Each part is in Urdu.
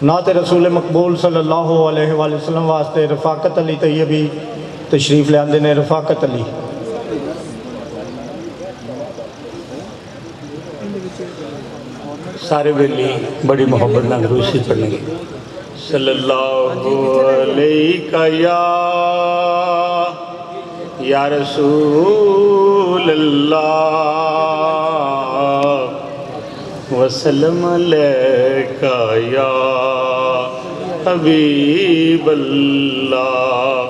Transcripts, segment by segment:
نعت رسول مقبول صلی اللہ علیہ وآلہ وسلم واسطے رفاقت علی طیبی تشریف لے آندے نے۔ رفاقت علی سارے بیلی بڑی محبت نہ روشی پڑھنے گے۔ صلی اللہ علیہ یا رسول اللہ وسلم علیکہ یا حبیب اللہ۔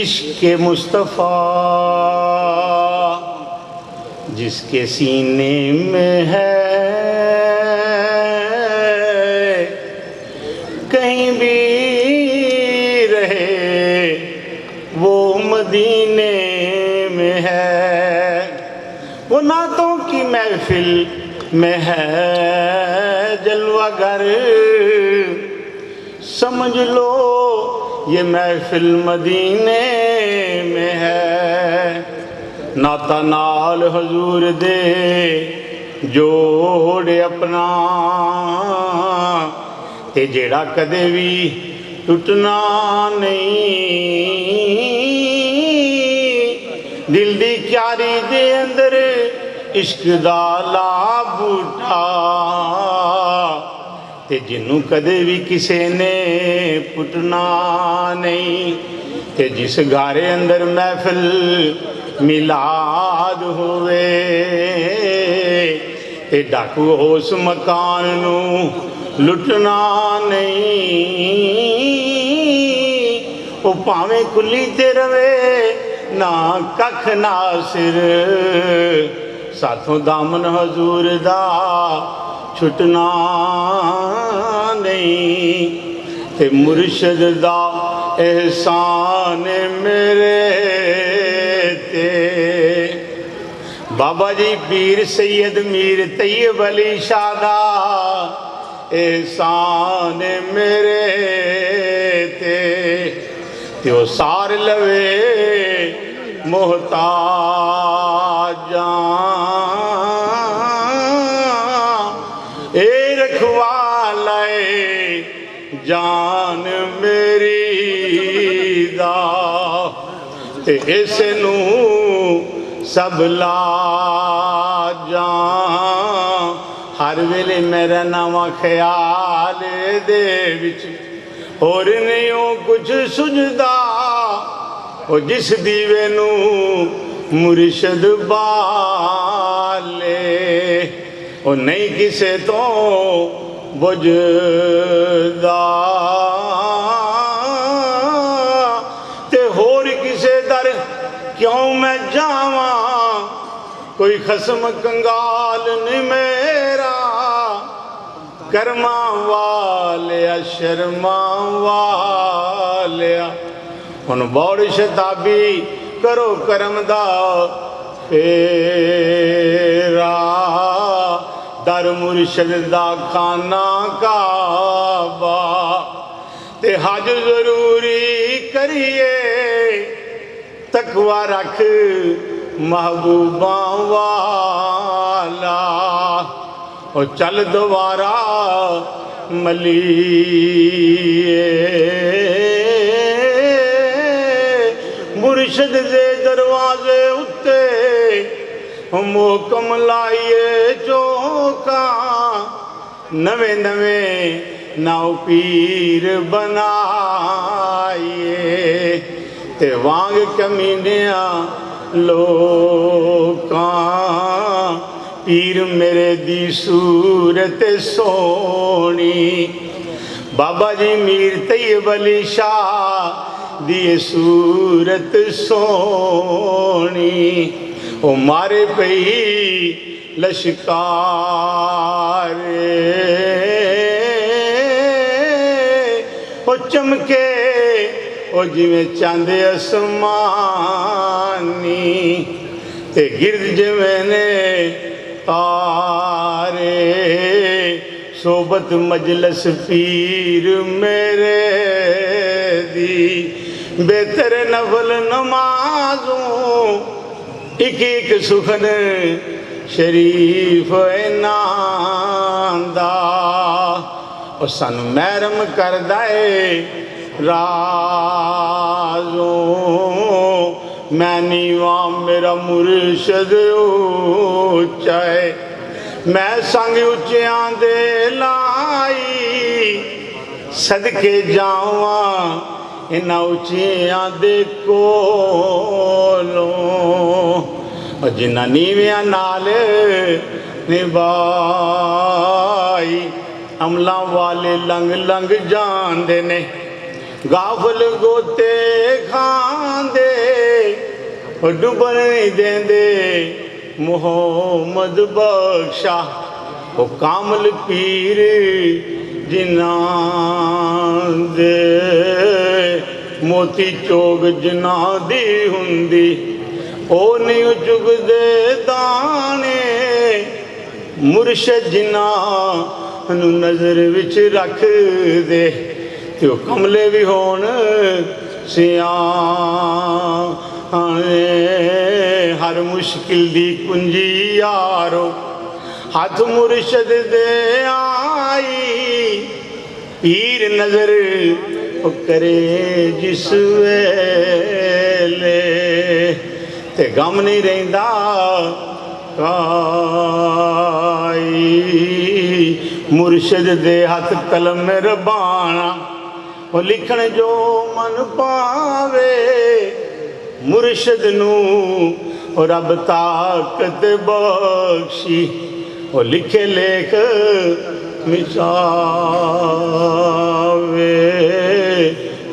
عشق مصطفیٰ جس کے سینے میں ہے کہیں بھی رہے وہ مدینے میں ہے، وہ نعتوں کی محفل میں ہے جلوہ گر، سمجھ لو یہ محفل مدینے میں ہے۔ نعتاں نال حضور دے جوڑے اپنا تے جیڑا کدے بھی ٹوٹنا نہیں، دل دی کیاری دے اندر عشق دا لا بوٹا تے جنوں کدے بھی کسے نے پٹنا نہیں۔ تے جس گھارے اندر محفل میلاد ہوئے تے ڈاکو اس مکان نو لٹنا نہیں، وہ پاویں کلی تے روے نہ ککھ ناصر، ساتھوں دامن حضور دا چھٹنا نہیں۔ تے مرشد دا احسان میرے تے بابا جی پیر سید میر طیب علی شاہ دا احسان میرے تے وہ سار لوے محتاجاں، اے رکھوالے جان میری دا تے اسے نو سب لا جان۔ ہر ویلے میرا نواں خیال دے وچ اور نہیں کچھ سجدہ، وہ جس دیوے نو مرشد بالے، وہ نہیں کسے تو بجدا تے ہور کسے در کیوں میں جاواں، کوئی خصم کنگال نہیں میرا، کرماں والیا شرماں والیا۔ ہن بوڑ شتابی کرو کرم دا پھیرا، در مرشد دا خانہ کعبہ تے حج ضروری کریے، تقوی رکھ محبوباں والا، او چل دوبارہ ملیے، مرشد دے دروازے اتے محکم لائیے چوکاں، نوے نوے ناؤ پیر بنائیے، تے وانگ کمینیاں لوکاں، پیر میرے دی صورت سونی، بابا جی میر طیب علی شاہ دی صورت سونی، او مارے پئی لشکارے، او چمکے او جویں چاند اسمانی، تے گرد جویں نے تارے، صحبت مجلس پیر میرے دی، بہتر نفل نمازوں ایک ایک سخن شریف ناندا ਉਹ ਸਾਨੂੰ ਮਹਿਰਮ ਕਰਦਾ ਏ ਰਾਜ਼ੋਂ। ਮੈਂ ਨੀਵਾਂ ਮੇਰਾ ਮੁਰਸ਼ਦ ਉੱਚਾ ਏ, ਮੈਂ ਸੰਗ ਉੱਚਿਆਂ ਦੇ ਲਾਈ, ਸਦਕੇ ਜਾਵਾਂ ਇਹਨਾਂ ਉੱਚਿਆਂ ਦੇ ਕੋਲੋਂ। ਜਿਨ੍ਹਾਂ ਨੀਵਿਆਂ ਨਾਲ ਨਿਭਾਈ, ਅਮਲਾਂ ਵਾਲੇ ਲੰਘ ਲੰਘ ਜਾਂਦੇ ਨੇ, ਗਾਫਲ ਗੋਤੇ ਖਾਂਦੇ, ਉਹ ਡੁੱਬਣ ਨਹੀਂ ਦਿੰਦੇ ਮੁਹੰਮਦ ਬਖਸ਼ਾ। ਉਹ ਕਾਮਲ ਪੀਰ ਜਿਨ੍ਹਾਂ ਦੇ ਮੋਤੀ ਚੋਗ ਜਿਨ੍ਹਾਂ ਦੀ ਹੁੰਦੀ, ਉਹ ਨਹੀਂ ਚੁਗਦੇ ਦਾਣੇ। ਮੁਰਸ਼ਦ ਜਿਨ੍ਹਾਂ ਨੂੰ ਨਜ਼ਰ ਵਿੱਚ ਰੱਖਦੇ, ਤੇ ਉਹ ਕਮਲੇ ਵੀ ਹੋਣ ਸਿਆਣੇ। ਹਰ ਮੁਸ਼ਕਿਲ ਦੀ ਕੁੰਜੀ ਯਾਰੋ ਹੱਥ ਮੁਰਸ਼ਦ ਦੇ ਆਈ, ਪੀਰ ਨਜ਼ਰ ਉਹ ਕਰੇ ਜਿਸ ਵੇਲੇ, ਤੇ ਗਮ ਨਹੀਂ ਰਹਿੰਦਾ ਕਾਈ। ਮੁਰਸ਼ਦ ਦੇ ਹੱਥ ਕਲਮ ਮਿਹਰਬਾਨਾ, ਉਹ ਲਿਖਣ ਜੋ ਮਨ ਪਾਵੇ। ਮੁਰਸ਼ਦ ਨੂੰ ਉਹ ਰੱਬ ਤਾਕਤ ਬਖਸ਼ੀ, ਉਹ ਲਿਖੇ ਲੇਖ ਮਿਟਾਵੇ।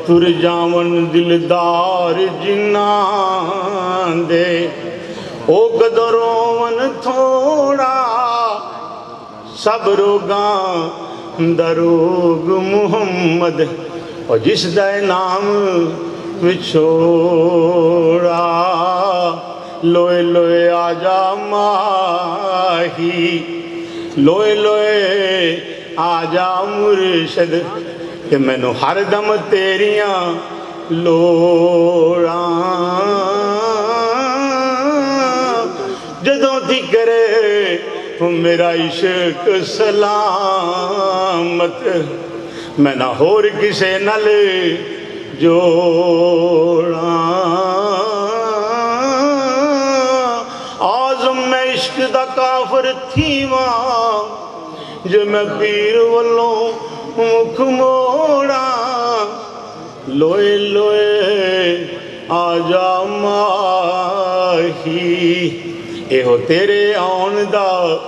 ਤੁਰ ਜਾਵਨ ਦਿਲਦਾਰ ਜਿਨ੍ਹਾਂ ਦੇ, ਉਹ ਕਦਰੋਂ ਥੋੜਾ। ਸਭ ਰੋਗਾਂ ਦਾ ਰੋਗ ਮੁਹੰਮਦ, ਉਹ ਜਿਸ ਦਾ ਨਾਮ ਵਿਛੋੜਾ। ਲੋਏ ਲੋਏ ਆ ਜਾ ਮਾਹੀ, ਲੋਏ ਲੋਏ ਆ ਜਾ ਮੁਰਸ਼ਦ, ਕਿ ਮੈਨੂੰ ਹਰ ਦਮ ਤੇਰੀਆਂ ਲੋੜਾਂ। ਜਦੋਂ ਕਰੇ ਮੇਰਾ ਇਸ਼ਕ ਸਲਾਮਤ, ਮੈਂ ਨਾ ਹੋਰ ਕਿਸੇ ਨਾਲ ਜੋੜਾਂ। ਆਜ਼ਮ ਮੈਂ ਇਸ਼ਕ ਦਾ ਕਾਫਰ ਥੀਵਾਂ, ਜੇ ਮੈਂ ਪੀਰ ਵੱਲੋਂ ਮੁਖ ਮੋੜਾਂ। ਲੋਏ ਲੋਏ ਆ ਜਾ ਮਾਹੀ, ਇਹੋ ਤੇਰੇ ਆਉਣ ਦਾ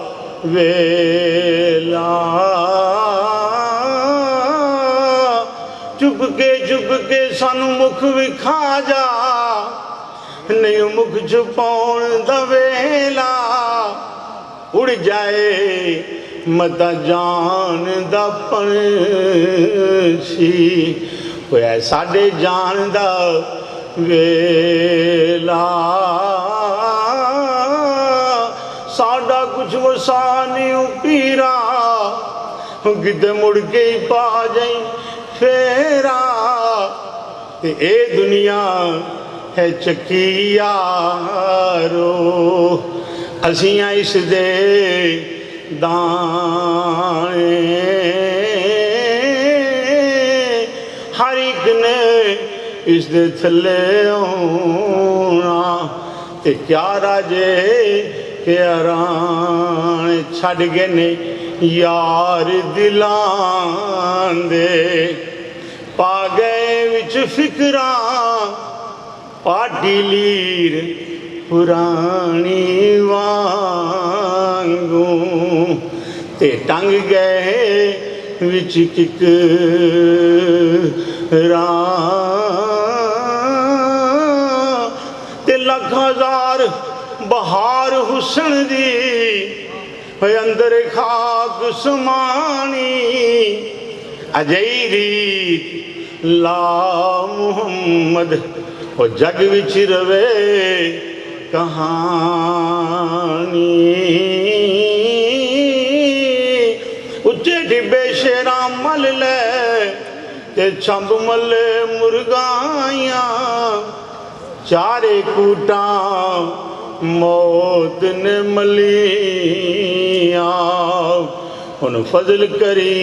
ਵੇਲਾ। ਚੁੱਪ ਕੇ ਸਾਨੂੰ ਮੁਖ ਵਿਖਾ ਜਾ, ਨਹੀਂ ਮੁਖ ਛੁਪਾਉਣ ਦਾ ਵੇਲਾ। ਉੜ ਜਾਏ ਮਤਾ ਜਾਨ ਦਾ ਪੰਛੀ, ਹੋਇਆ ਸਾਡੇ ਜਾਨ ਦਾ ਵੇਲਾ। ਸਾਡਾ ਕੁਛ ਵਸਾ ਨਹੀਂ ਪੀਰਾ, ਕਿਤੇ ਮੁੜ ਕੇ ਹੀ ਪਾ ਜਾਈ ਫੇਰਾ। ਤੇ ਇਹ ਦੁਨੀਆ ਹੈ ਚੱਕੀ ਯਾਰੋ, ਅਸੀਂ ਆ ਇਸ ਦੇ ਦਾਣੇ। ਹਰ ਇੱਕ ਨੇ ਇਸ ਦੇ ਥੱਲੇ ਆਉਣਾ, ਤੇ ਕਿਆ ਰਾਜੇ ਪਿਆਰਾਂ ਛੱਡ ਗਏ ਨੇ ਯਾਰ ਦਿਲਾਂ ਦੇ। ਪਾ ਗਏ ਵਿੱਚ ਫਿਕਰਾਂ ਪਾਡੀ ਲੀਰ ਪੁਰਾਣੀ ਵਾਂਗੂ, ਤੇ ਟੰਗ ਗਏ ਵਿੱਚ ਕਿਕਰਾਂ। ਤੇ ਲੱਖ ਹਜ਼ਾਰ ਬਹਾਰ ਹੁਸਨ ਦੀ ਅੰਦਰ ਖਾਕ ਸਮਾਣੀ। ਅਜਿਹੀ ਰੀਤ ਲਾ ਮੁਹੰਮਦ, ਉਹ ਜਗ ਵਿੱਚ ਰਵੇ ਕਹਾਣੀ। ਉੱਚੇ ਡਿੱਬੇ ਸ਼ੇਰਾਂ ਮਲ ਲੈ, ਤੇ ਛੰਬ ਮੱਲੇ ਮੁਰਗਾਈਆਂ। ਚਾਰੇ ਕੂਟਾਂ ਮੌਤ ਨੇ ਮਲੀਆਂ, ਹੁਣ ਫਜ਼ਲ ਕਰੀ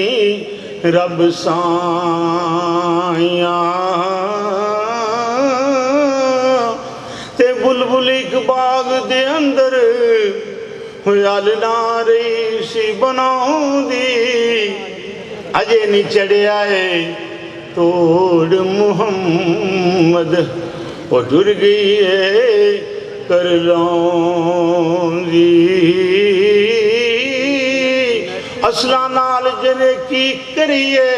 رب سائیاں تے بلبل ایک باغ دے اندر ہویال نہ رہی سی بناؤں دی اجے نہیں چڑھے آئے توڑ محمد وہ ٹر گئی ہے کر لوں دی اصلاں نال جنے کی کریے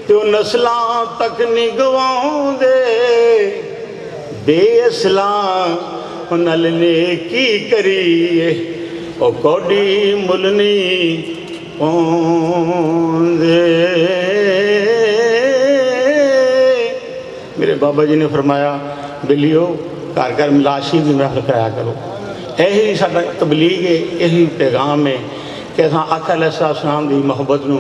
تو نسلاں تک نہیں گواؤں دے بے اصلاں نل نے کی کریے وہ کوڑی ملنی پوندے میرے بابا جی نے فرمایا بلیو گھر گھر ملاشی بھی محفل کرایا کرو یہی سارا تبلیغ ہے یہی پیغام ہے کہ اصل آقا علیہ السلام دی محبت نو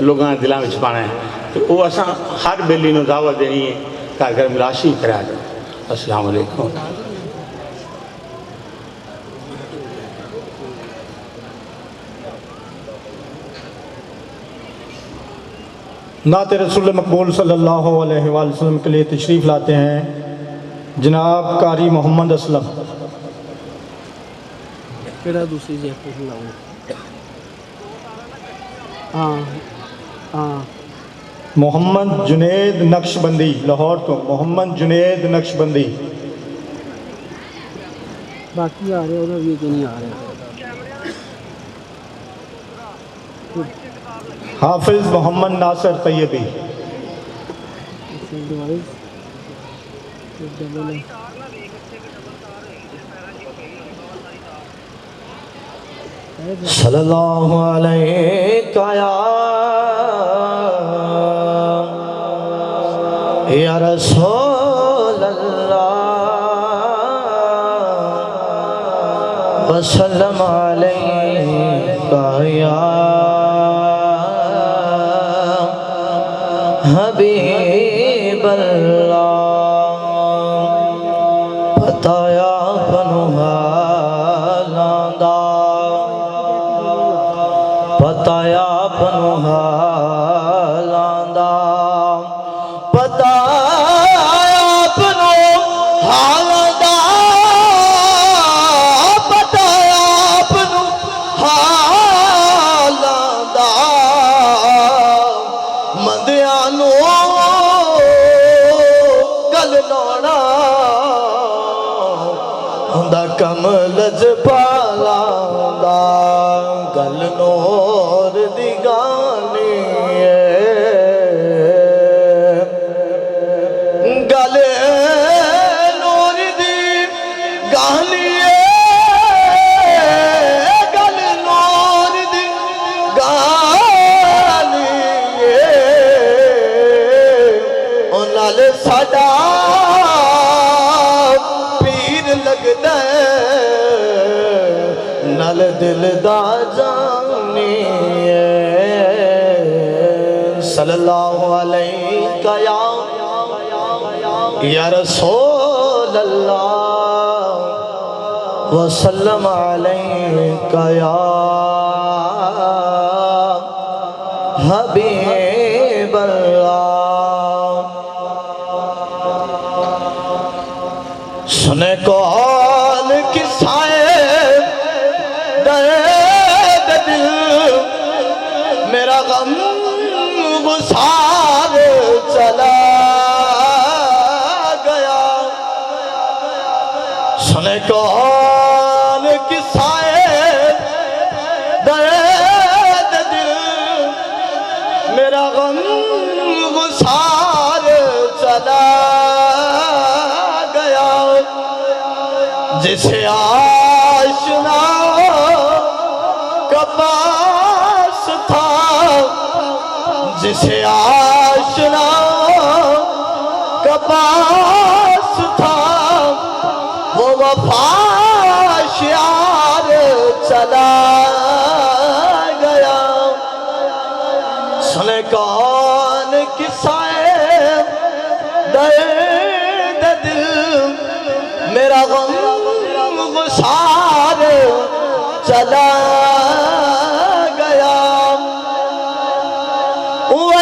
لوگوں نے دلوں میں پانا ہے تو وہ اصل ہر بیلی نو دعوت دینی ہے گھر گھر ملاشی کرایا کرو السلام علیکم نعت رسول مقبول صلی اللہ علیہ وآلہ وسلم کے لیے تشریف لاتے ہیں جناب قاری محمد اسلم کیڑا دوسری جے پوچھ لاؤں محمد جنید نقش بندی لاہور تو محمد جنید نقش بندی باقی آ رہے انہوں بھی کہ نہیں آ رہے حافظ محمد ناصر طیبی صلی اللہ علیہ یا رسول اللہ وسلم علیہ یا حبیب اللہ بتایا بنو حالاں دا بتایا بنو حالاں دا بتایا بنو حالاں دا بتایا بنو حالاں دا مندیاں نو گل لانا ہوندا کم لجپالاں دا گل نور دی گانی ہے گل نور دی گانی ہے گل نور دی گانی ہے نال ساڈا پیر لگدا ہے نال دل دا جانی ہے صلی اللہ علیہ یا رسول اللہ وسلم علیہ یا حبیب اللہ سنے کون قصائے درد دل میرا غم گسار چلا گیا سنے کون قصائے درد دل میرا غم گسار چلا گیا جسے آشنا کا پاس تھا جسے آشنا کا پاس تھا وہ وفا شیار چلا گیا سنے کون قصائے درد دل میرا غم گسار چلا گیا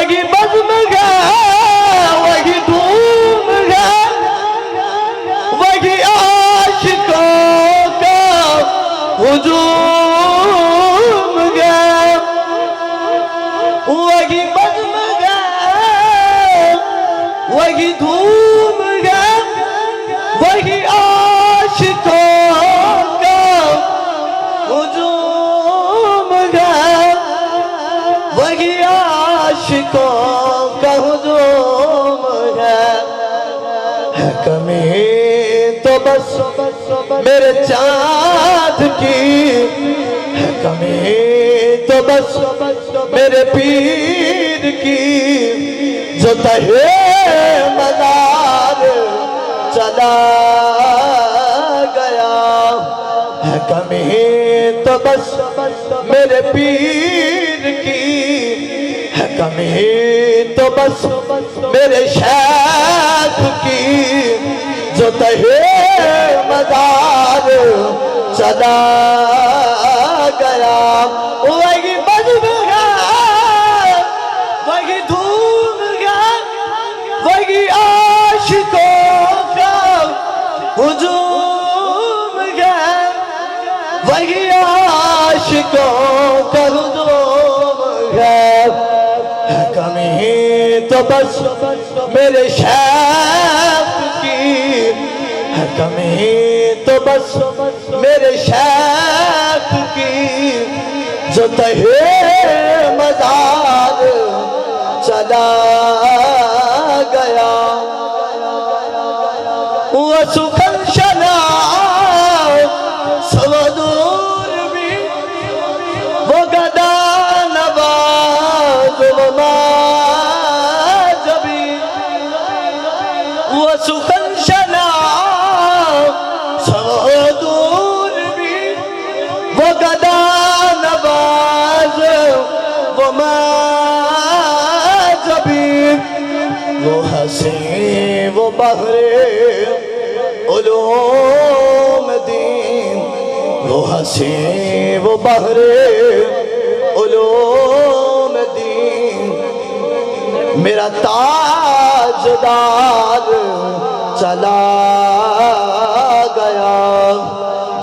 وہی بزم ہے وہی دھوم ہے وہی عاشقوں کا ہجوم ہے وہی بزم ہے وہی دھوم ہے وہی عاشقوں کا ہجوم ہے وہی عاشقوں کا ہجوم ہے کمی تو بس میرے چاند کی ہے کمی تو بس میرے پیر کی جو تہے مزار چلا گیا ہے کمی تو بس میرے پیر کی ہے کمی تو بس میرے شیخ کی جو تہے مزار چلا گیا وہی بزم ہے وہی دھوم ہے وہی عاشقوں کا ہجوم ہے وہی عاشقوں کا ہجوم ہے کمی تو بس میرے شیخ کی ہے کمی تو بس میرے شیخ کی جو تہے مزار چلا گیا وہ سخن شنا سو دور بھی وہ گدا نواز و ماجبی وہ سخن شنا سو دور بھی وہ گدا نواز و ماجبی وہ حسین وہ بحر علوم دین وہ حسین وہ بحر علوم دین میرا تاجدار چلا گیا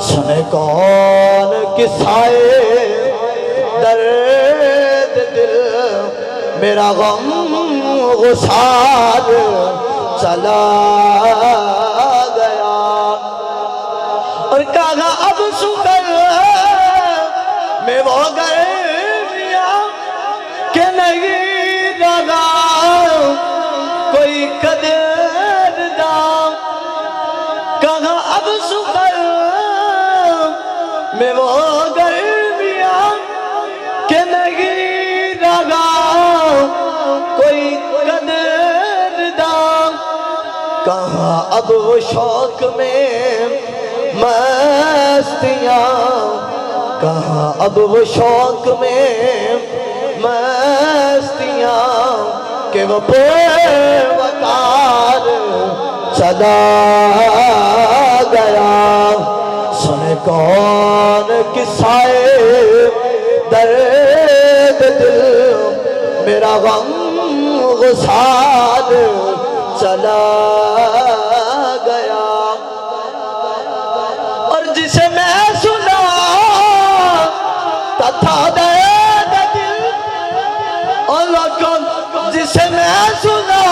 سنے کون کسائے درد دل میرا غم غسار چلا گیا اور کہا اب سکر میں وہ گرمیا کہ نہیں لگا کوئی قدردان کہا اب سکر میں وہ گرمیا کہ نہیں لگا کوئی قدردان کہاں اب وہ شوق میں مستیاں کہاں اب وہ شوق میں مستیاں کہ وہ بے وقار چلا گیا سنے کون قصائے درد دل میرا غم غسار چلا گیا اور جسے میں سنا تھا درد دل اور جسے میں سنا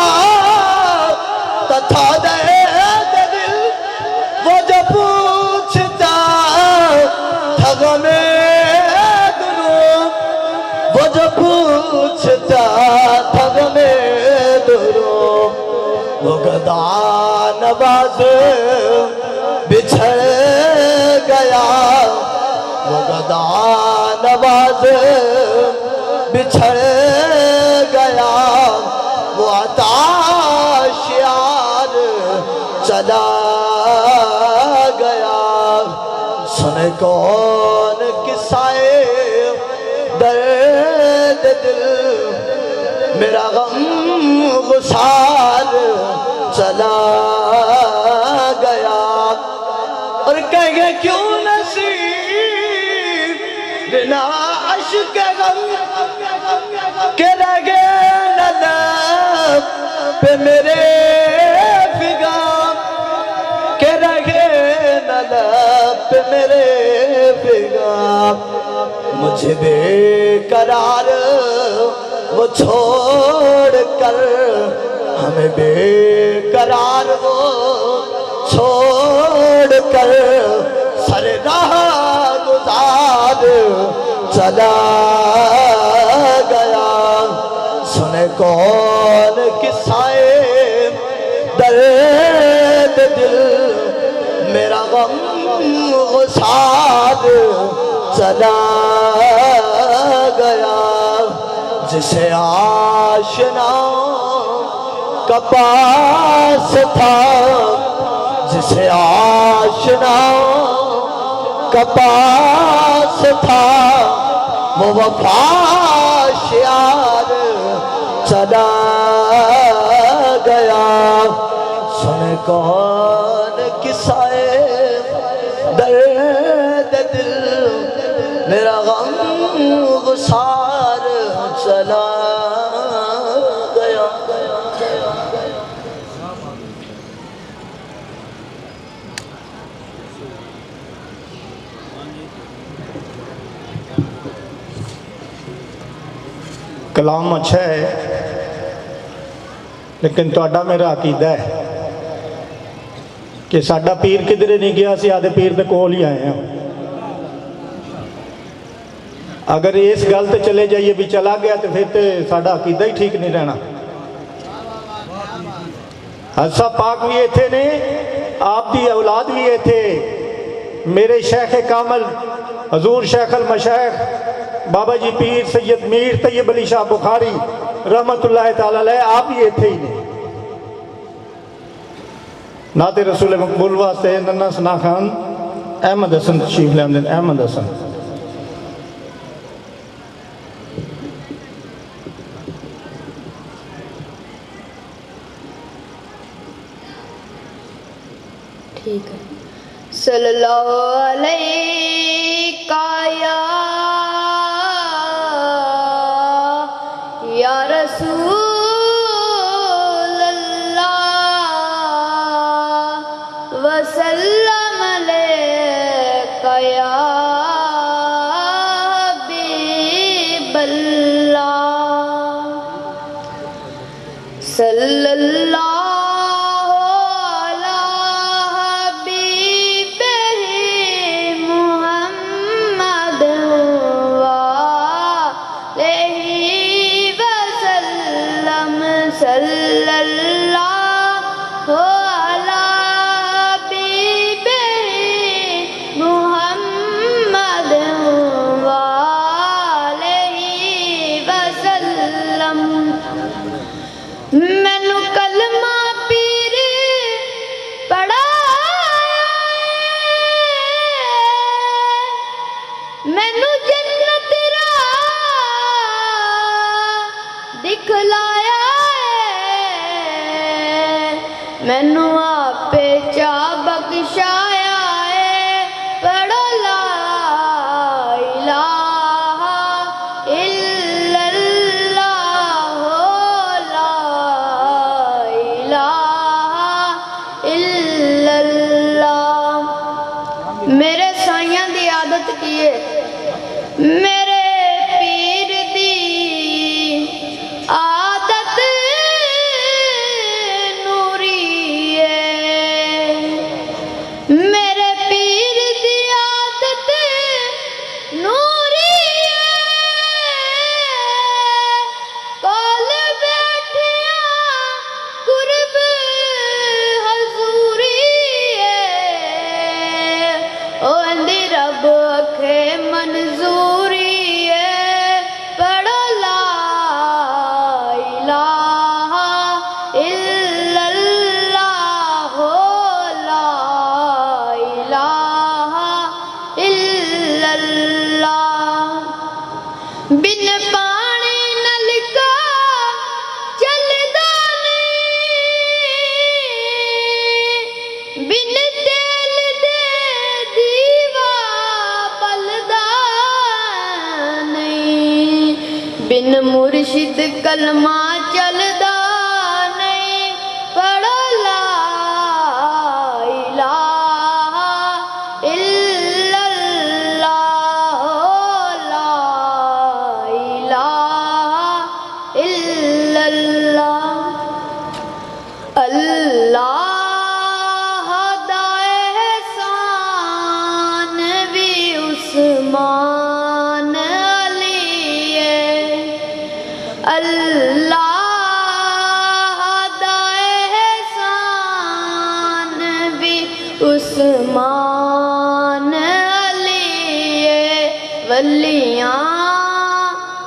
تھا درد دل وہ جو پوچھتا تھا غمِ دلوں وہ جو پوچھتا تھا غمِ دلوں وہ گدا نواز بچھڑ گیا وہ گدا نواز بچھڑ گیا وہ عطاش یار چلا گیا سنے کون قصائے درد دل میرا غم غسار چلا گیا اور کہے کیوں نصیب بنا عشق غم کہ لگے نہ پہ میرے پیغام کہ رہے نہ لب پہ میرے پیغام مجھے بے قرار وہ چھوڑ کر ہمیں بے قرار وہ چھوڑ کر سر راہ گزار چلا گیا سنے کون قصائے درد دل میرا غم غصاد چلا گیا جسے آشنا کا پاس تھا جسے آشنا کا پاس تھا وہ وفا شیار چلا گیا سنے کون قصائے درد دل میرا غم غصار چلا گیا کلام اچھا ہے لیکن تہاڈا میرا عقیدہ ہے کہ ساڈا پیر کدھر نہیں گیا سی آدھے پیر دے کول ہی آئے ہیں اگر اس گل تے چلے جائیے بھی چلا گیا تو پھر تے ساڈا عقیدہ ہی ٹھیک نہیں رہنا حضرت پاک بھی ایتھے نے آپ دی اولاد بھی ایتھے میرے شیخ کامل حضور شیخ المشائخ بابا جی پیر سید میر طیب علی شاہ بخاری رحمت اللہ تعالی علیہ آپ ہی ایتھے ہی نے نعت رسول مقبول واسطے ننا ثنا خان احمد حسن تشریف لے آمدے احمد حسن ٹھیک ہے صلی اللہ علیہ یا رسول اللہ وسلم علیکہ یا حبیب اللہ صلی اللہ مینو کلمہ پیر پڑھایا مینو جنت راہ دکھلایا مینو آپے چاہ بخشایا پڑھو لا الہ الا اللہ لا الہ الا اللہ میرے سائیاں دی عادت کیے میرے پیر دی عادت نوری ہے میرے پیر دی عادت نوری ہے کول بیٹھیاں قرب حضوری ہے او اندی رب اکھے منظوری ہے پڑھو لا الہ الا اللہ لا الہ الا اللہ بن پانی نلکا چلدا نہیں بن تیل دے دیوا بلدا نہیں بن مرشد کلمہ چلدا نہیں اللہ دا احسان بھی عثمان علی ولیاں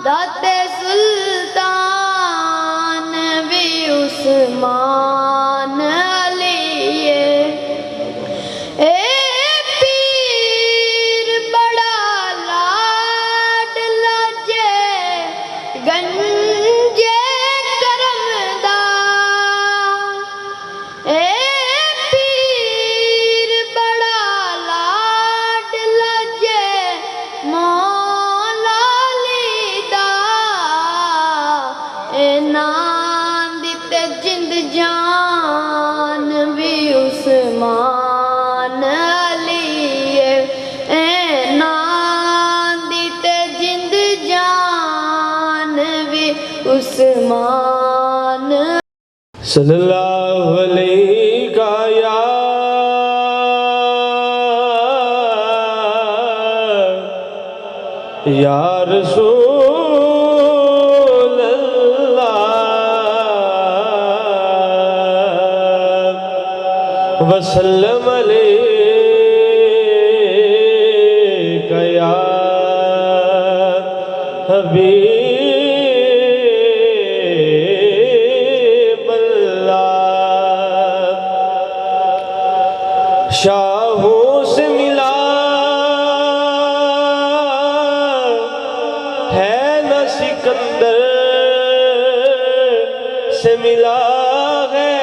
داتے سلطان بھی عثمان علی اے پیر بڑا لاڈ لاجے گنجے کرم دا اے پیر بڑا لاڈ لاجے مولا علی دا اے نام دیتے جند جان بھی عثمان علی اے نام دیتے جند جان بھی عثمان صلی اللہ علیہ یا رسول اللہ وسلم علیک یا حبیب اللہ شاہوں سے ملا ہے نہ سکندر سے ملا ہے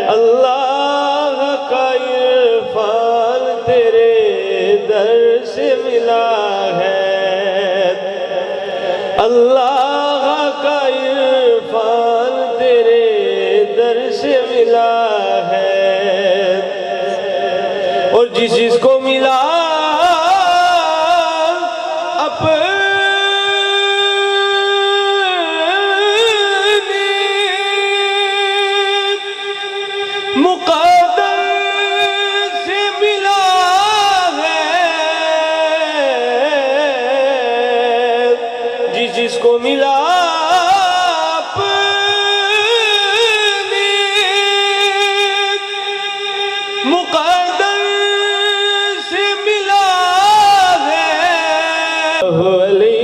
اللہ کا عرفان تیرے در سے ملا ہے اللہ کا عرفان تیرے در سے ملا ہے اور جس جس کو ملا مقدر سے ملا ہے جس جس کو ملا اپنے مقدر سے ملا ہے علیک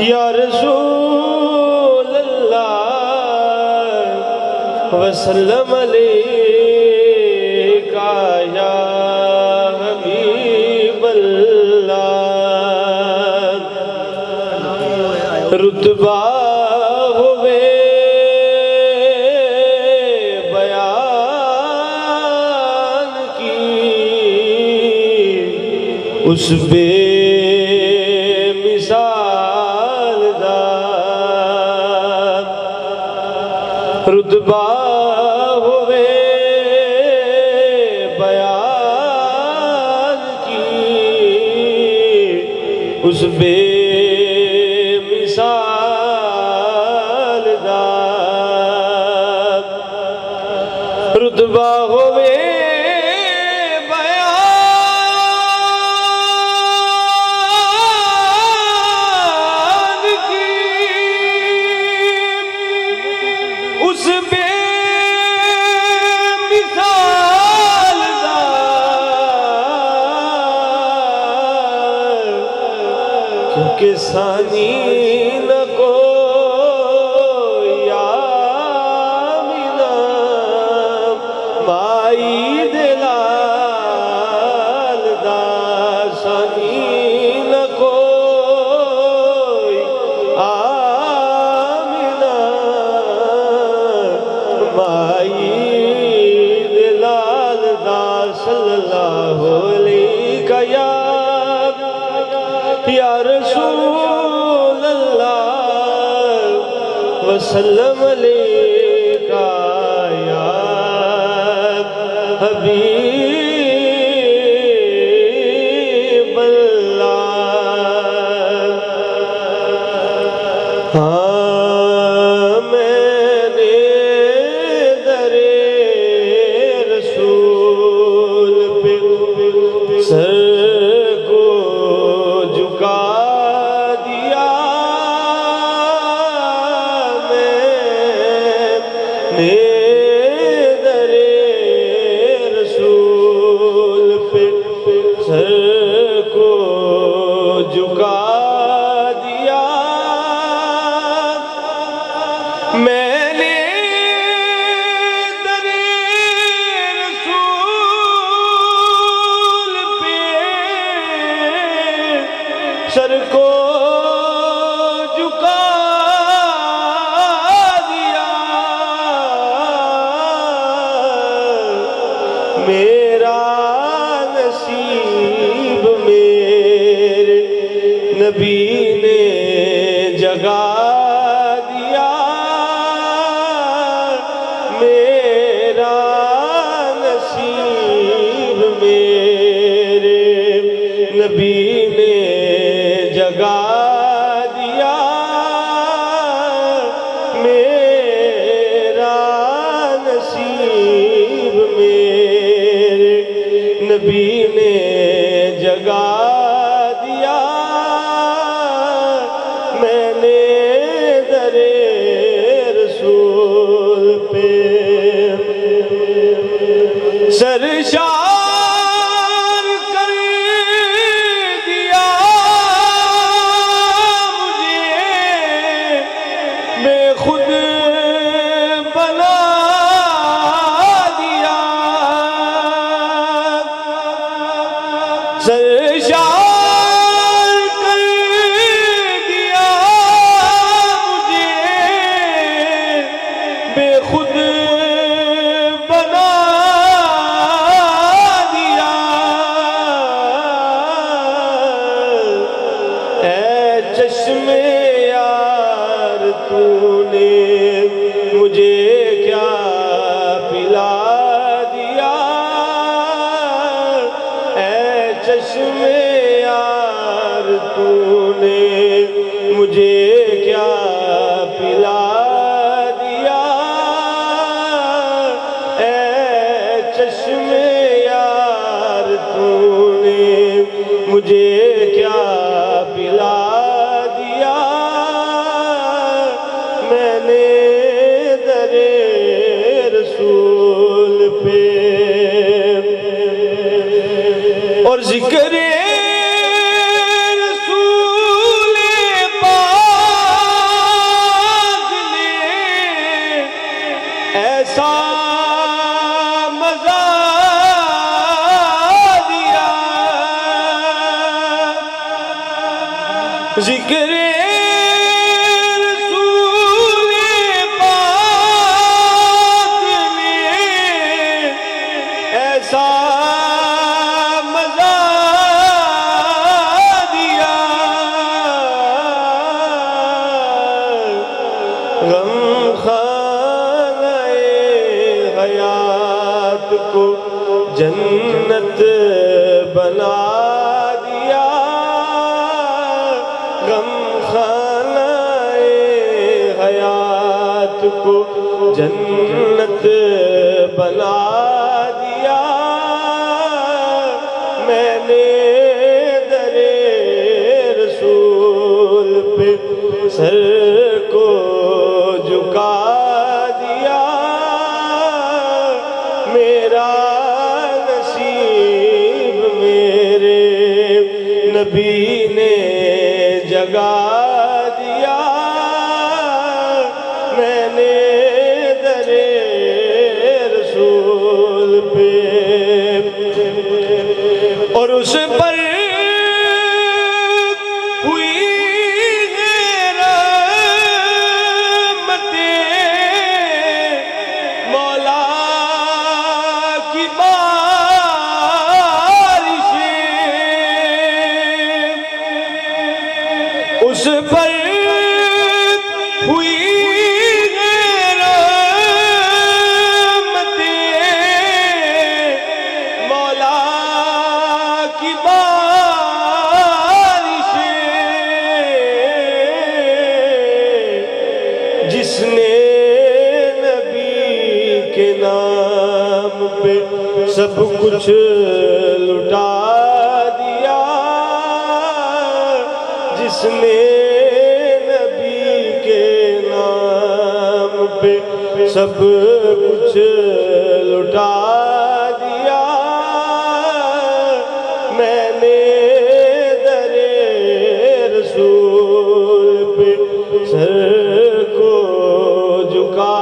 یا رسول اللہ وسلم علیک یا حبیب اللہ رتبہ ہوئے بیان کی اس بے مثال رتبہ ہوئے بیان کی اس بے مثال رتبہ ہوئے اس بے مثال کیونکہ ثانی نہ کوئی آمینہ مائی دلال دا ثانی نہ کوئی آمینہ مائی دلال دا صلی اللہ علیہ یا رسول اللہ وسلم علیک یا حبیب اللہ ہاں میں نے در میرا نصیب میرے نبی نے جگا دیا میرا نصیب میرے نبی نے جگا دیا میرا نصیب میرے نبی نے جگا دیا میں نے در رسول پہ سرشار کر دیا مجھے میں خود بنا دیا سرشار کر دیا مجھے بے خود بنا دیا اے چشم یار تو نے مجھے کیا پلا دیا اے چشم یار تو نے مجھے کیا پلا دیا اے چشم یار تو نے مجھے کیا پلا دیا میں نے در رسول پہ اور ذکر رسول پاک نے ایسا مزہ دیا ذکر رسول پاک نے ایسا مزہ دیا غم خانہ حیات کو جنت بنا دیا غم خانہ حیات کو جنت بنا دیا میں نے در رسول پہ سر کو جھکا دیا میرا نصیب میرے نبی نے جگا دیا میں نے در رسول پہ اور اس پر ہوئی رحمتیں مولا کی بارشیں اس پر ہوئی رحمتیں مولا کی بارشیں جس نے نبی کے نام پہ سب کچھ لٹا دیا جس نے نبی کے نام پہ سب کچھ لٹا دیا میں نے در رسول پہ سر کو جھکا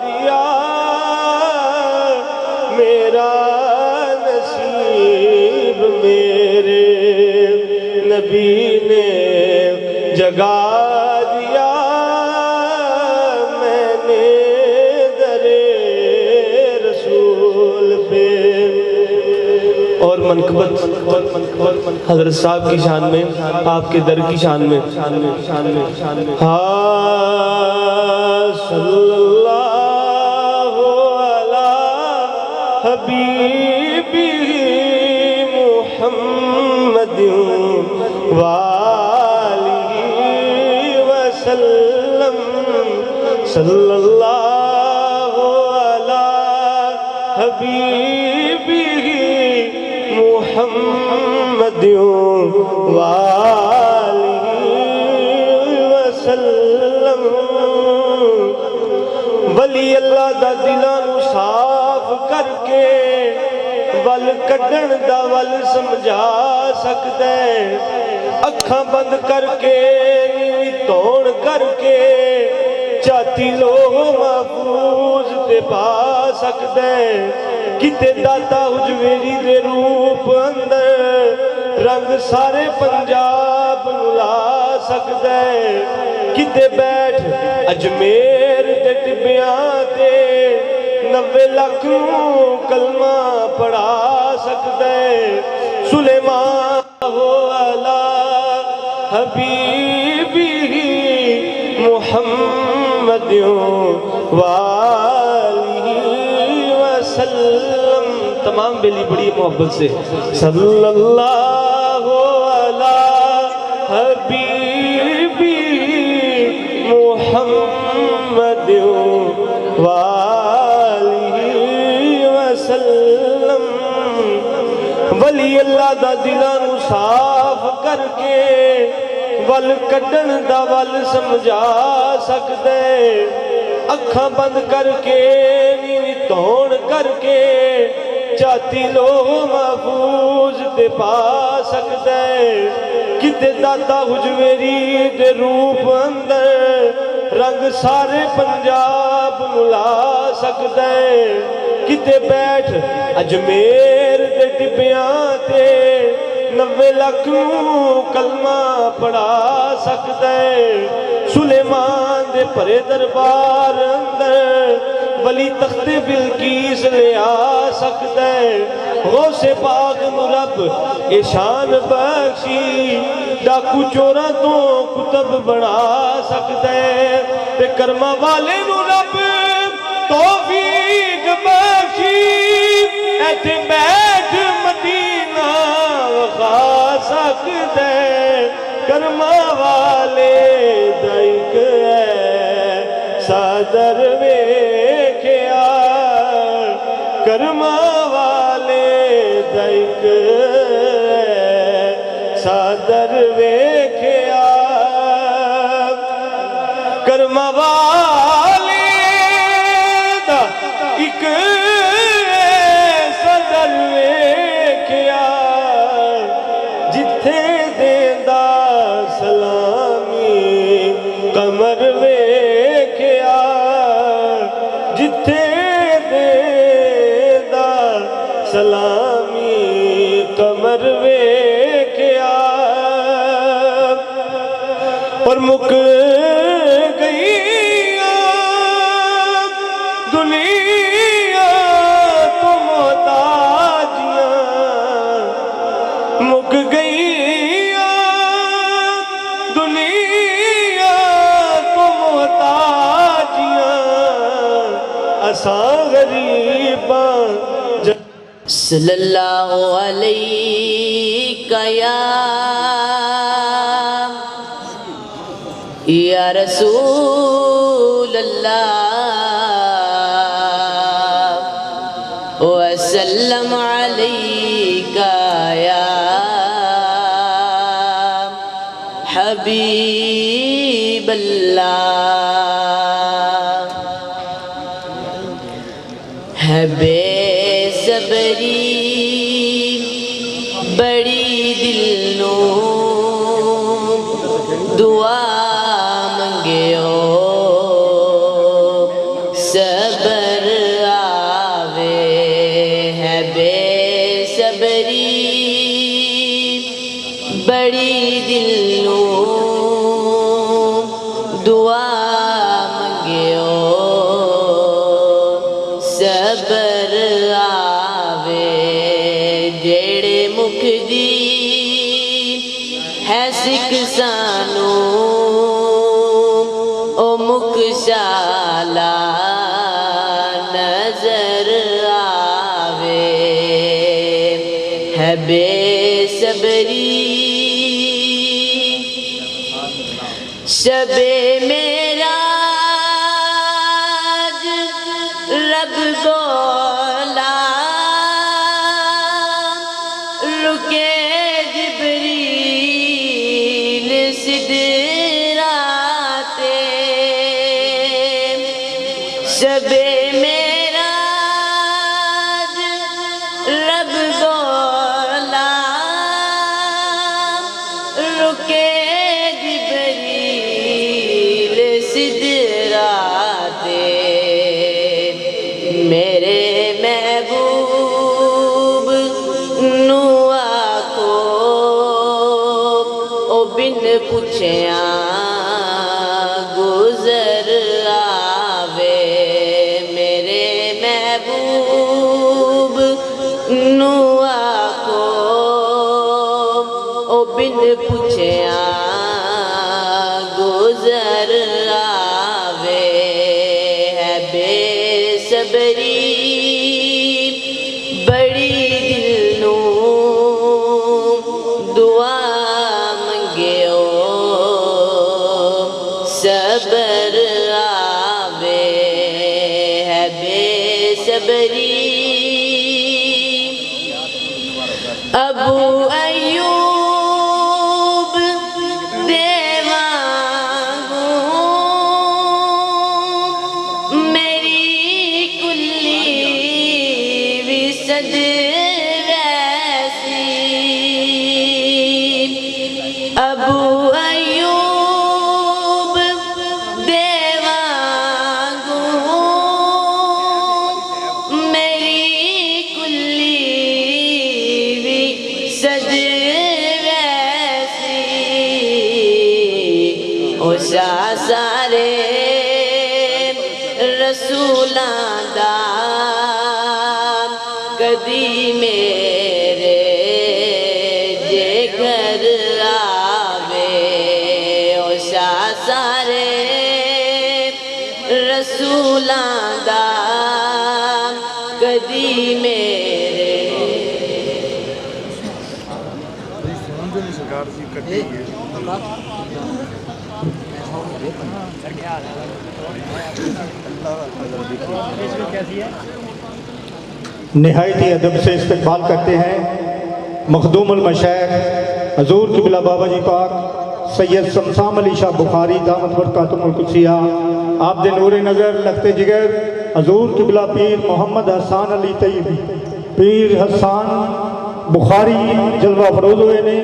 دیا میرا نصیب میرے نبی نے جگا دیا میں نے در رسول پہ اور منقبت حضرت صاحب کی شان میں، آپ کے در کی شان میں. صلی اللہ علی حبیبی محمد وآلہ وسلم. صلی اللہ علی حبیبی محمد وآلہ وسلم. ولی اللہ دا دلاں نوں صاف کر کے ول کڈن دا ول سمجھا سکدا ہے. اکھاں بند کر کے نیویں توڑ کر کے چاتی لوہ محفوظ تے پا سکدا ہے. کتے داتا حجویری دے روپ اندر رنگ سارے پنجاب لا سکدا ہے. کتے بیٹھ اجمیر دے ٹبیاں تے 90 لاکھ کلمہ پڑھا سکدا ہے. سلیمان علی حبیبی محمد وآلہ وسلم. تمام بیلی بڑی محبت سے صلی اللہ علی حبیبی محمد وآلہ وسلم. ولی اللہ دا دلاں نوں صاف کر کے ول کڈن دا ول سمجھا سکدا ہے. اکھاں بند کر کے نیویں توڑ کر کے چاتی لوہ محفوظ تے پا سکدا ہے. کتے داتا حجویری دے روپ اندر رنگ سارے پنجاب لا سکدا ہے. کتے بیٹھ اجمیر دے ٹبیاں تے 90 لاکھ کلمہ پڑھا سکدا ہے. سلیمان دے پرے دربار اندر ولی تخت بلقیس لے آ سکدا ہے. غوث پاک نوں رب شان بخشی ڈاکو چوراں تو کتب بنا سکدا ہے. تے کرما والے نوں رب توفیق بخشی ایتھے بیٹھ مدینہ وخا سکدا ہے. کرما والے دا اک ایسا در ویکھیا. کرما والے دا اک ایسا در ویکھیا. کرما والے دا اک ایسا در ویکھیا جتھے دیندا سلامی قمر ویکھیا. جتھے دیندا سلامی قمر ویکھیا. اور مک گئی دنیا تو محتاجیاں. مک گئی دنیا تو محتاجیاں. اساں غریباں صلی اللہ علیہ یا رسول اللہ وسلم علیک یا حبیب اللہ. ہے بے صبری بڑی دل نو دعا منگیو صبر آوے. ہے بے صبری بڑی دل نو دعا منگیو صبر آوے. جیڑا ਮੁਖਦੀ ਹੈ ਸਿੱਖ ਸਾਨੂੰ ਉਹ ਮੁਕਸ਼ਾਲਾ ਨਜ਼ਰ ਆਵੇ ਹੈ ਬੇਸਬਰੀ شب معراج رب بولا رکے جبریل سدراتے شب معراج رب بولا رکے میرے محبوب نو آکھو او بن پوچھیاں گزر آوے میرے محبوب نو آکھو او بن پوچھیاں گزر آوے ہے بے صبری بڑی دل نو دعا منگیو صبر آوے ہے بے صبری ابو ایوب ابو ایوب دیوانگو میری کلی بھی سج ویسی او شاہ سارے رسولاں دا کدی میرے جے گھر سارے رسولاں دا کدی میرے نہایت ہی ادب سے استقبال کرتے ہیں مخدوم المشائخ حضور قبلہ بابا جی پاک سید شمسام علی شاہ بخاری دامت برکاتہم القدسیہ آپ دے نور نظر لخت جگر حضور قبلہ پیر محمد حسان علی طیب پیر حسان بخاری جلوہ فروز ہوئے نے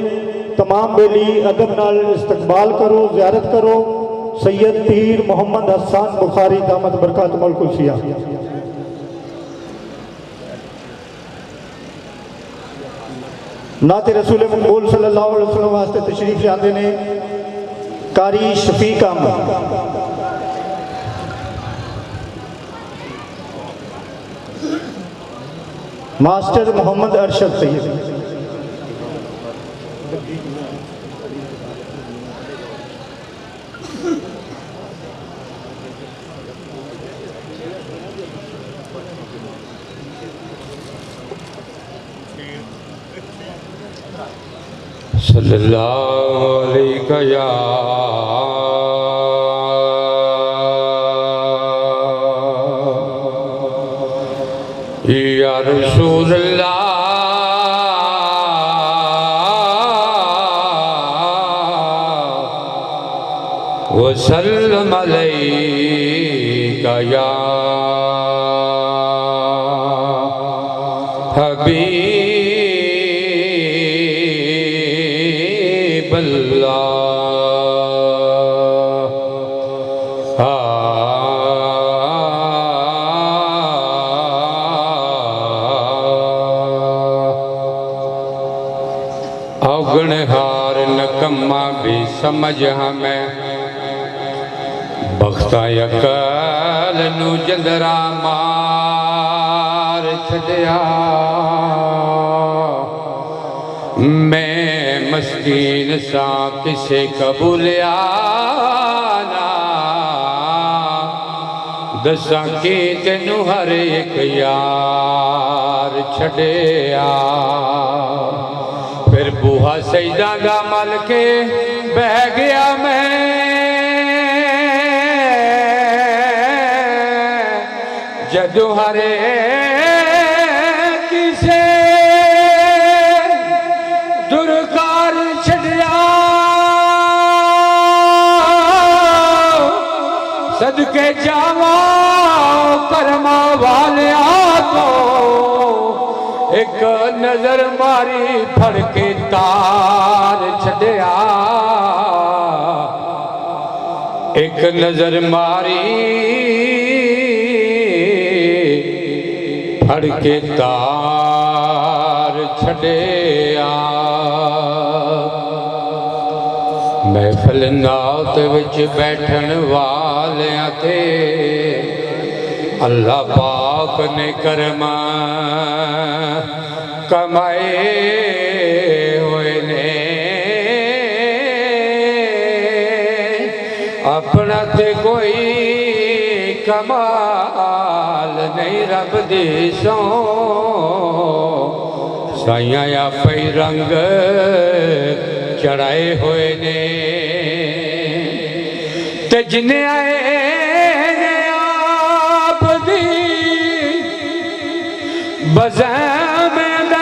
تمام بیلی ادب نال استقبال کرو زیارت کرو سید پیر محمد حسان بخاری دامت برکاتہم القدسیہ نعت رسول مقبول صلی اللہ علیہ وسلم واسطے تشریف لاندے نے قاری شفیق احمد ماسٹر محمد ارشد سید صلی اللہ علیہ یا رسول اللہ وسلم علیہ یا حبیب اللہ اوگنہار نکمہ بھی سمجھ ہمیں بختہ یکل نو جندرا مار چھڑیا یقین سا کسے قبولیا نا دساں کی تینوں ہر ایک یار چھڑیا پھر بوہا سجدہ دا مل کے بہ گیا میں جدو ہرے کسے درکار چھڑیا صدقے جاواں کرما والیا تو ایک نظر ماری پھڑ کے تار چھڑیا ایک نظر ماری پھڑ کے تار چھڑیا محفل نات وچ بیٹھن والیاں تے اللہ پاک نے کرم کمائے ہوئے نے اپنا تے کوئی کمال نہیں رب دی سو سائیاں یا پئی رنگ چڑھائے ہوئے نے تے جنے آئے نے آپ دی بزم دے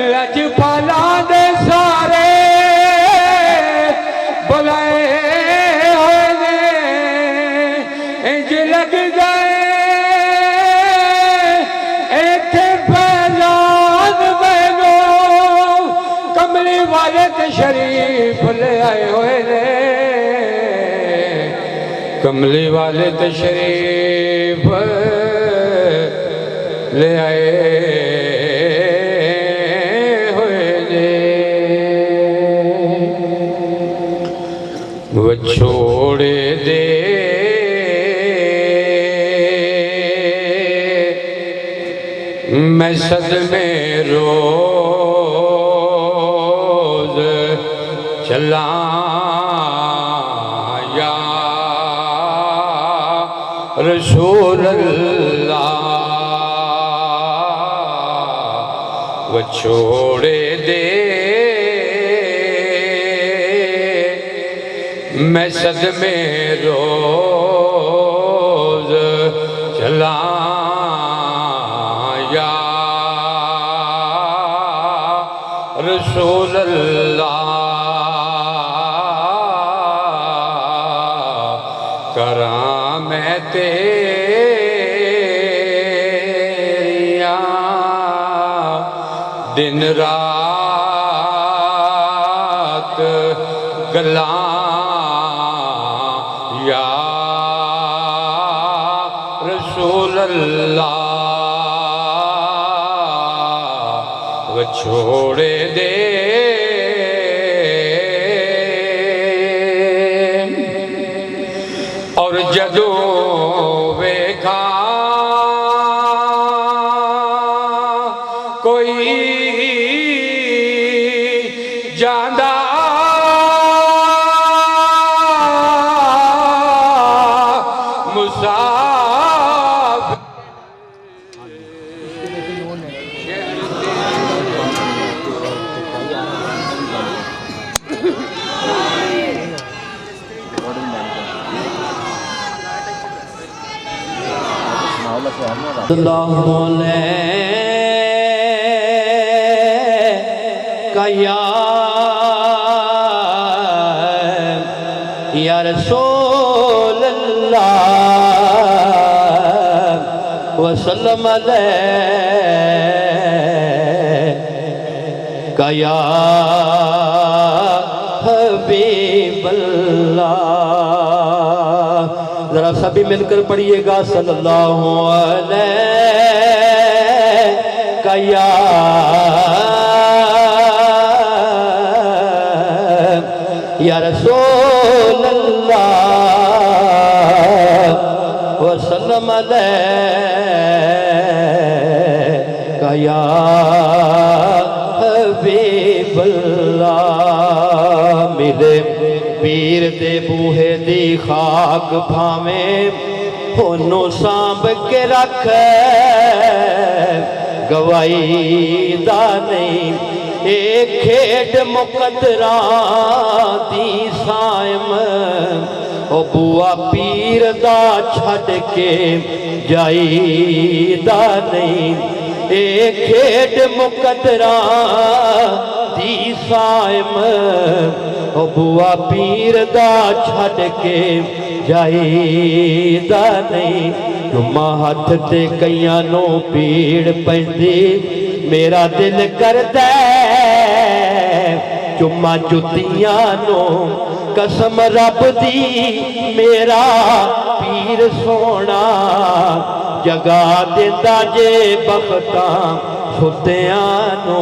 لج پالا دے سارے بلائے ہوئے نے انج لگ گئے ایتھے پہلان مینو کملی والے تے شریف لے آئے ہوئے نے کملی والے تشریف لے آئے ہوئے نے وہ چھوڑے دے میں صدمے روز چلا رسول اللہ وہ چھوڑے دے میں صدمے روز چلا یا رسول اللہ کراں میں تیریاں دن رات گلاں یا رسول اللہ وہ چھوڑے دے اور جدو ویکھا کوئی جاندہ مسافر اللہ علیہ یا رسول اللہ وسلم علیہ یا حبیب اللہ ذرا سبھی مل کر پڑھئے گا صلی اللہ علیہ یا یا رسول اللہ وسلم علیہ یا حبیب اللہ ملے پیر دے بوہے دی خاک بھامیں ہونو سانب کے رکھ گوائی دا نہیں ایک کھیڑ مقدران دی سائم او بوا پیر دا چھڑ کے جائی دا نہیں ایک کھیڑ مقدران دی سائم او بوا پیر دا چھڑ کے جائی دا نہیں جمعہ ہاتھ تے کئیاں نو پیڑ پہندی میرا دل کر دے جمعہ جتیاں نو قسم رب دی میرا پیر سونا جگہ دیندہ جے بختاں ستیاں نو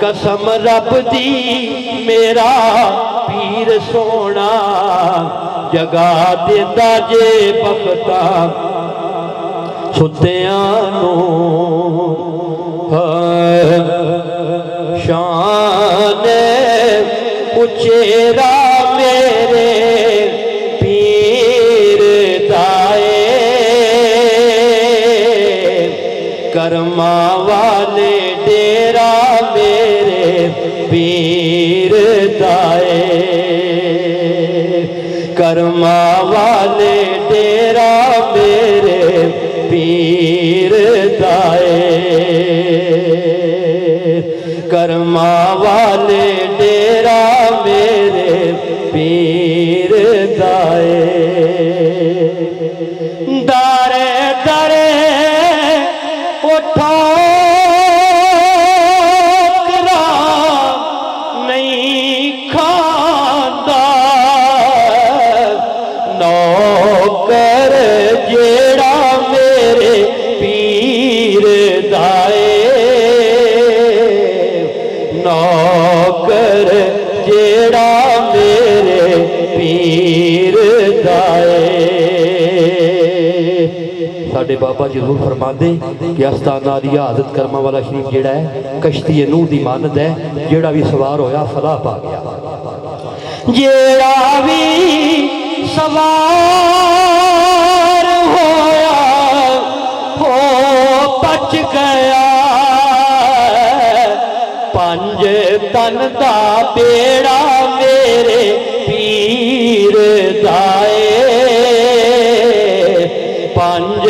قسم رب دی میرا پیر سونا جگہ دیندہ جے بختاں ستیاں نو شان اچیرا میرے پیر دائے کرما والے ڈیرا میرے پیر دائے کرما والے ڈیرا میرے پیر دائے کرما والے ڈیرا میرے پیر دائے دارے دارے اٹھا کرا نہیں کھاندا نوکر جیڑا میرے پیر دائے نوکر جیڑا میرے پیر دائے ساڑھے بابا جی ضرور فرما دے کہ استانہ علیہ حضرت کرما والا شریف جیڑا ہے کشتی نوح دی مانند ہے جیڑا بھی سوار ہویا فلاح پا گیا جیڑا بھی سوار ہویا ہو بچ گیا پنج تن دا بیڑا میرے پیر دائے پنج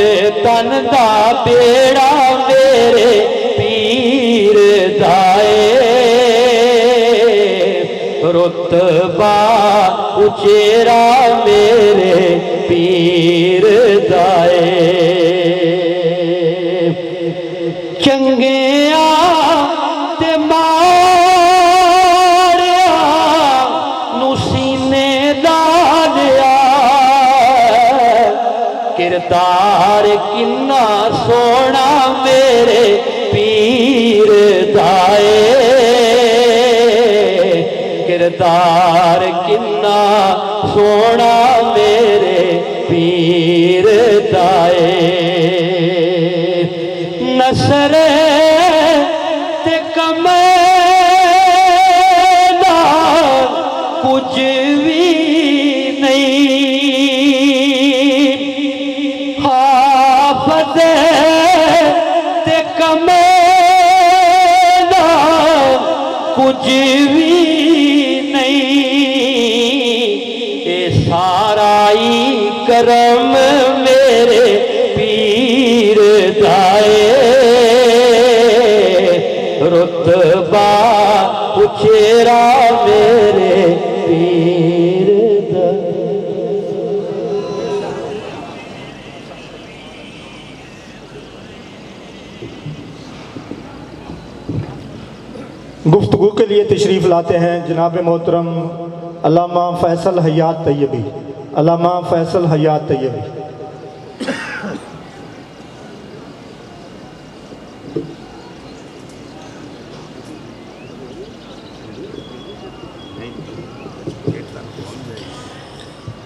تن دا بیڑا میرے پیر دائے رتبہ اچیرا میرے پیر دائے چنگیاں تے ماریا نو سینے دالیا کردار کنا سونا میرے پیر دائے کردار کنا سونا میرے پیر دائے نصر تے کمیلا کچھ بھی نہیں حافظ تے کمیلا کچھ بھی سارائی کرم میرے پیر دائے رتبہ اچیرا میرے پیر دائے گفتگو کے لیے تشریف لاتے ہیں جناب محترم علامہ فیصل حیات طیبی علامہ فیصل حیات طیبی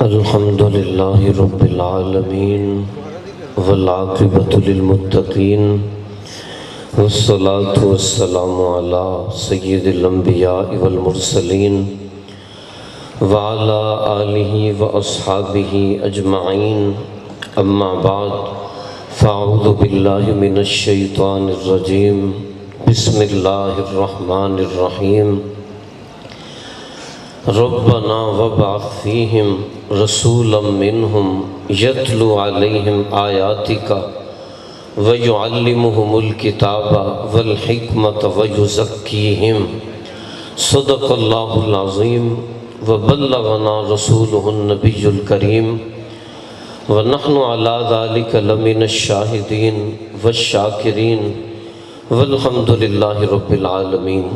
الحمدللہ رب العالمین والعاقبۃ للمتقین والصلاة والسلام على سید الانبیاء والمرسلین وعلى آلہ واصحابہ اجمعین اما بعد فاعوذ باللہ من الشیطان الرجیم بسم اللہ الرحمن الرحیم ربنا وابعث فیہم رسولا منہم یتلو علیہم آیاتک وَيُعَلِّمُهُمُ الْكِتَابَ وَالْحِكْمَةَ وَيُزَكِّيهِمْ صدق اللہ العظیم وبلغنا رسولہ النبی الکریم ونحن علی ذلک لمن الشاہدین والشاکرین والحمد للہ رب العالمین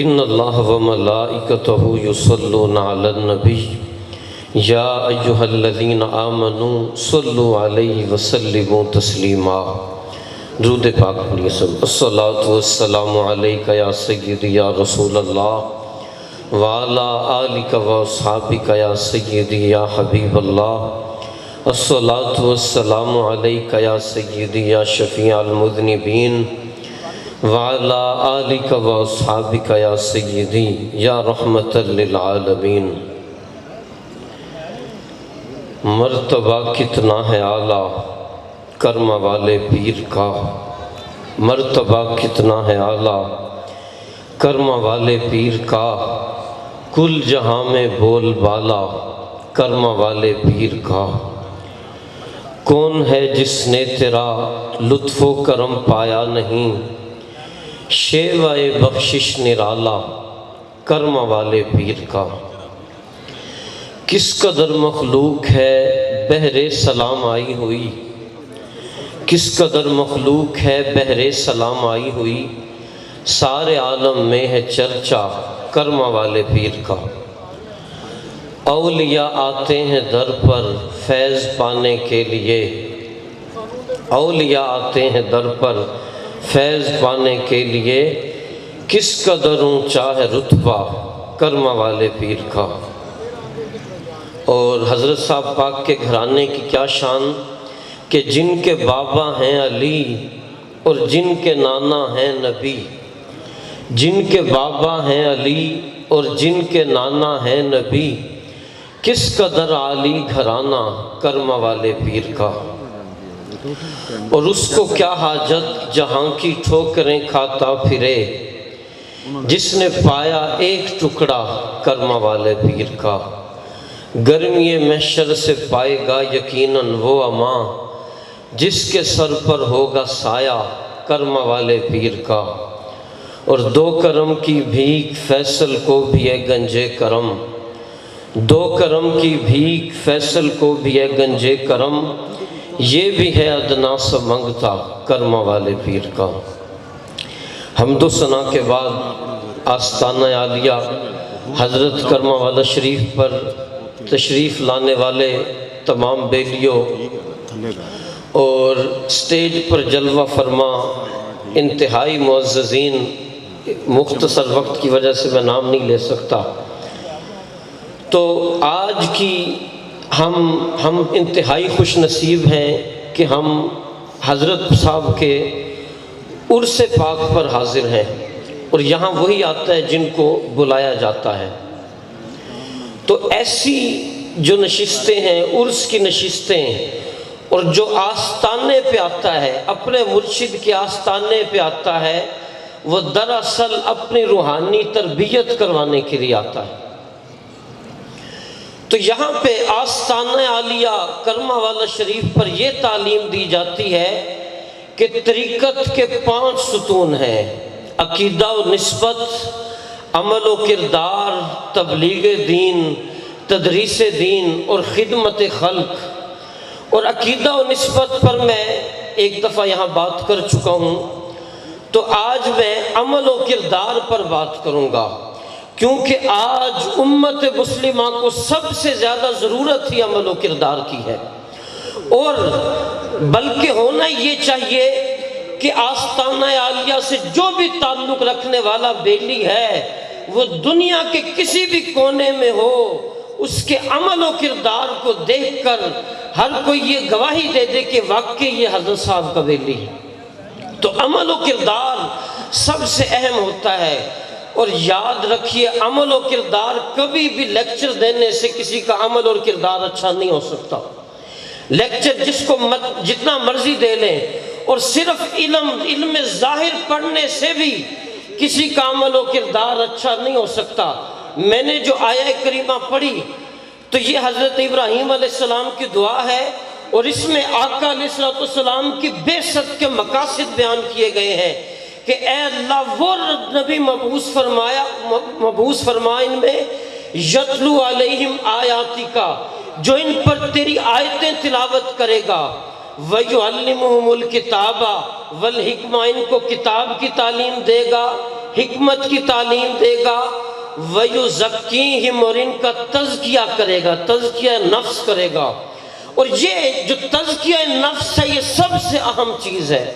ان اللہ وملائکتہ یصلون علی النبی یا ایہا الذین آمنوا صلوا علیہ وسلموا تسلیما درود پاک پڑھیے سب الصلاۃ والسلام علیک یا سیدی یا رسول اللہ وعلی آلک واصحابک یا سیدی یا حبیب اللہ الصلاۃ والسلام علیک یا سیدی یا شفیع المذنبین وعلی آلک واصحابک یا سیدی یا رحمت للعالمین مرتبہ کتنا ہے اعلیٰ کرم والے پیر کا، مرتبہ کتنا ہے اعلیٰ کرم والے پیر کا، کل جہاں میں بول بالا کرم والے پیر کا۔ کون ہے جس نے تیرا لطف و کرم پایا نہیں، شیوائے بخشش نرالا کرم والے پیر کا۔ کس قدر مخلوق ہے بحر سلام آئی ہوئی، کس قدر مخلوق ہے بحر سلام آئی ہوئی، سارے عالم میں ہے چرچا کرم والے پیر کا۔ اولیاء آتے ہیں در پر فیض پانے کے لیے، اولیاء آتے ہیں در پر فیض پانے کے لیے، کس قدر اونچا ہے رتبہ کرم والے پیر کا۔ اور حضرت صاحب پاک کے گھرانے کی کیا شان کہ جن کے بابا ہیں علی اور جن کے نانا ہیں نبی، جن کے بابا ہیں علی اور جن کے نانا ہیں نبی، کس قدر عالی گھرانہ کرم والے پیر کا۔ اور اس کو کیا حاجت جہاں کی ٹھوکریں کھاتا پھرے، جس نے پایا ایک ٹکڑا کرم والے پیر کا۔ گرمی محشر سے پائے گا یقیناً وہ اماں جس کے سر پر ہوگا سایہ کرم والے پیر کا۔ اور دو کرم کی بھیک فیصل کو بھی ہے گنجے کرم، دو کرم کی بھیک فیصل کو بھی ہے گنجے کرم، یہ بھی ہے ادنا سا منگتا کرم والے پیر کا۔ حمد و ثنا کے بعد آستانہ عالیہ حضرت کرم والا شریف پر تشریف لانے والے تمام بیلیوں اور سٹیج پر جلوہ فرما انتہائی معززین، مختصر وقت کی وجہ سے میں نام نہیں لے سکتا، تو آج کی ہم انتہائی خوش نصیب ہیں کہ ہم حضرت صاحب کے عرس پاک پر حاضر ہیں، اور یہاں وہی آتا ہے جن کو بلایا جاتا ہے۔ تو ایسی جو نشستیں ہیں عرس کی نشستیں، اور جو آستانے پہ آتا ہے اپنے مرشد کے آستانے پہ آتا ہے، وہ دراصل اپنی روحانی تربیت کروانے کے لیے آتا ہے۔ تو یہاں پہ آستانہ عالیہ کرما والا شریف پر یہ تعلیم دی جاتی ہے کہ طریقت کے 5 ستون ہیں: عقیدہ و نسبت، عمل و کردار، تبلیغ دین، تدریس دین اور خدمت خلق۔ اور عقیدہ و نسبت پر میں ایک دفعہ یہاں بات کر چکا ہوں، تو آج میں عمل و کردار پر بات کروں گا، کیونکہ آج امت مسلمہ کو سب سے زیادہ ضرورت ہی عمل و کردار کی ہے۔ اور بلکہ ہونا یہ چاہیے کہ آستانہ عالیہ سے جو بھی تعلق رکھنے والا بیلی ہے، وہ دنیا کے کسی بھی کونے میں ہو، اس کے عمل و کردار کو دیکھ کر ہر کوئی یہ گواہی دے دے کہ واقعی یہ حضرت صاحب کا بیلی ہے۔ تو عمل و کردار سب سے اہم ہوتا ہے. اور یاد رکھیے عمل و کردار کبھی بھی لیکچر دینے سے کسی کا عمل اور کردار اچھا نہیں ہو سکتا. لیکچر جس کو جتنا مرضی دے لیں اور صرف علم ظاہر پڑھنے سے بھی کسی کا عمل و کردار اچھا نہیں ہو سکتا. میں نے جو آیہ کریمہ پڑھی تو یہ حضرت ابراہیم علیہ السلام کی دعا ہے اور اس میں آقا علیہ السلام کی بعثت کے مقاصد بیان کیے گئے ہیں کہ اے اللہ وہ نبی مبعوث فرما ان میں یتلو علیہم آیاتی کا جو ان پر تیری آیتیں تلاوت کرے گا، وَيُعَلِّمُهُمُ الْكِتَابَ وَالْحِکْمَةَ ان کو کتاب کی تعلیم دے گا، حکمت کی تعلیم دے گا، وَيُزَكِّيهِمْ اور ان کا تزکیہ کرے گا، تزکیہ نفس کرے گا. اور یہ جو تزکیہ نفس ہے یہ سب سے اہم چیز ہے.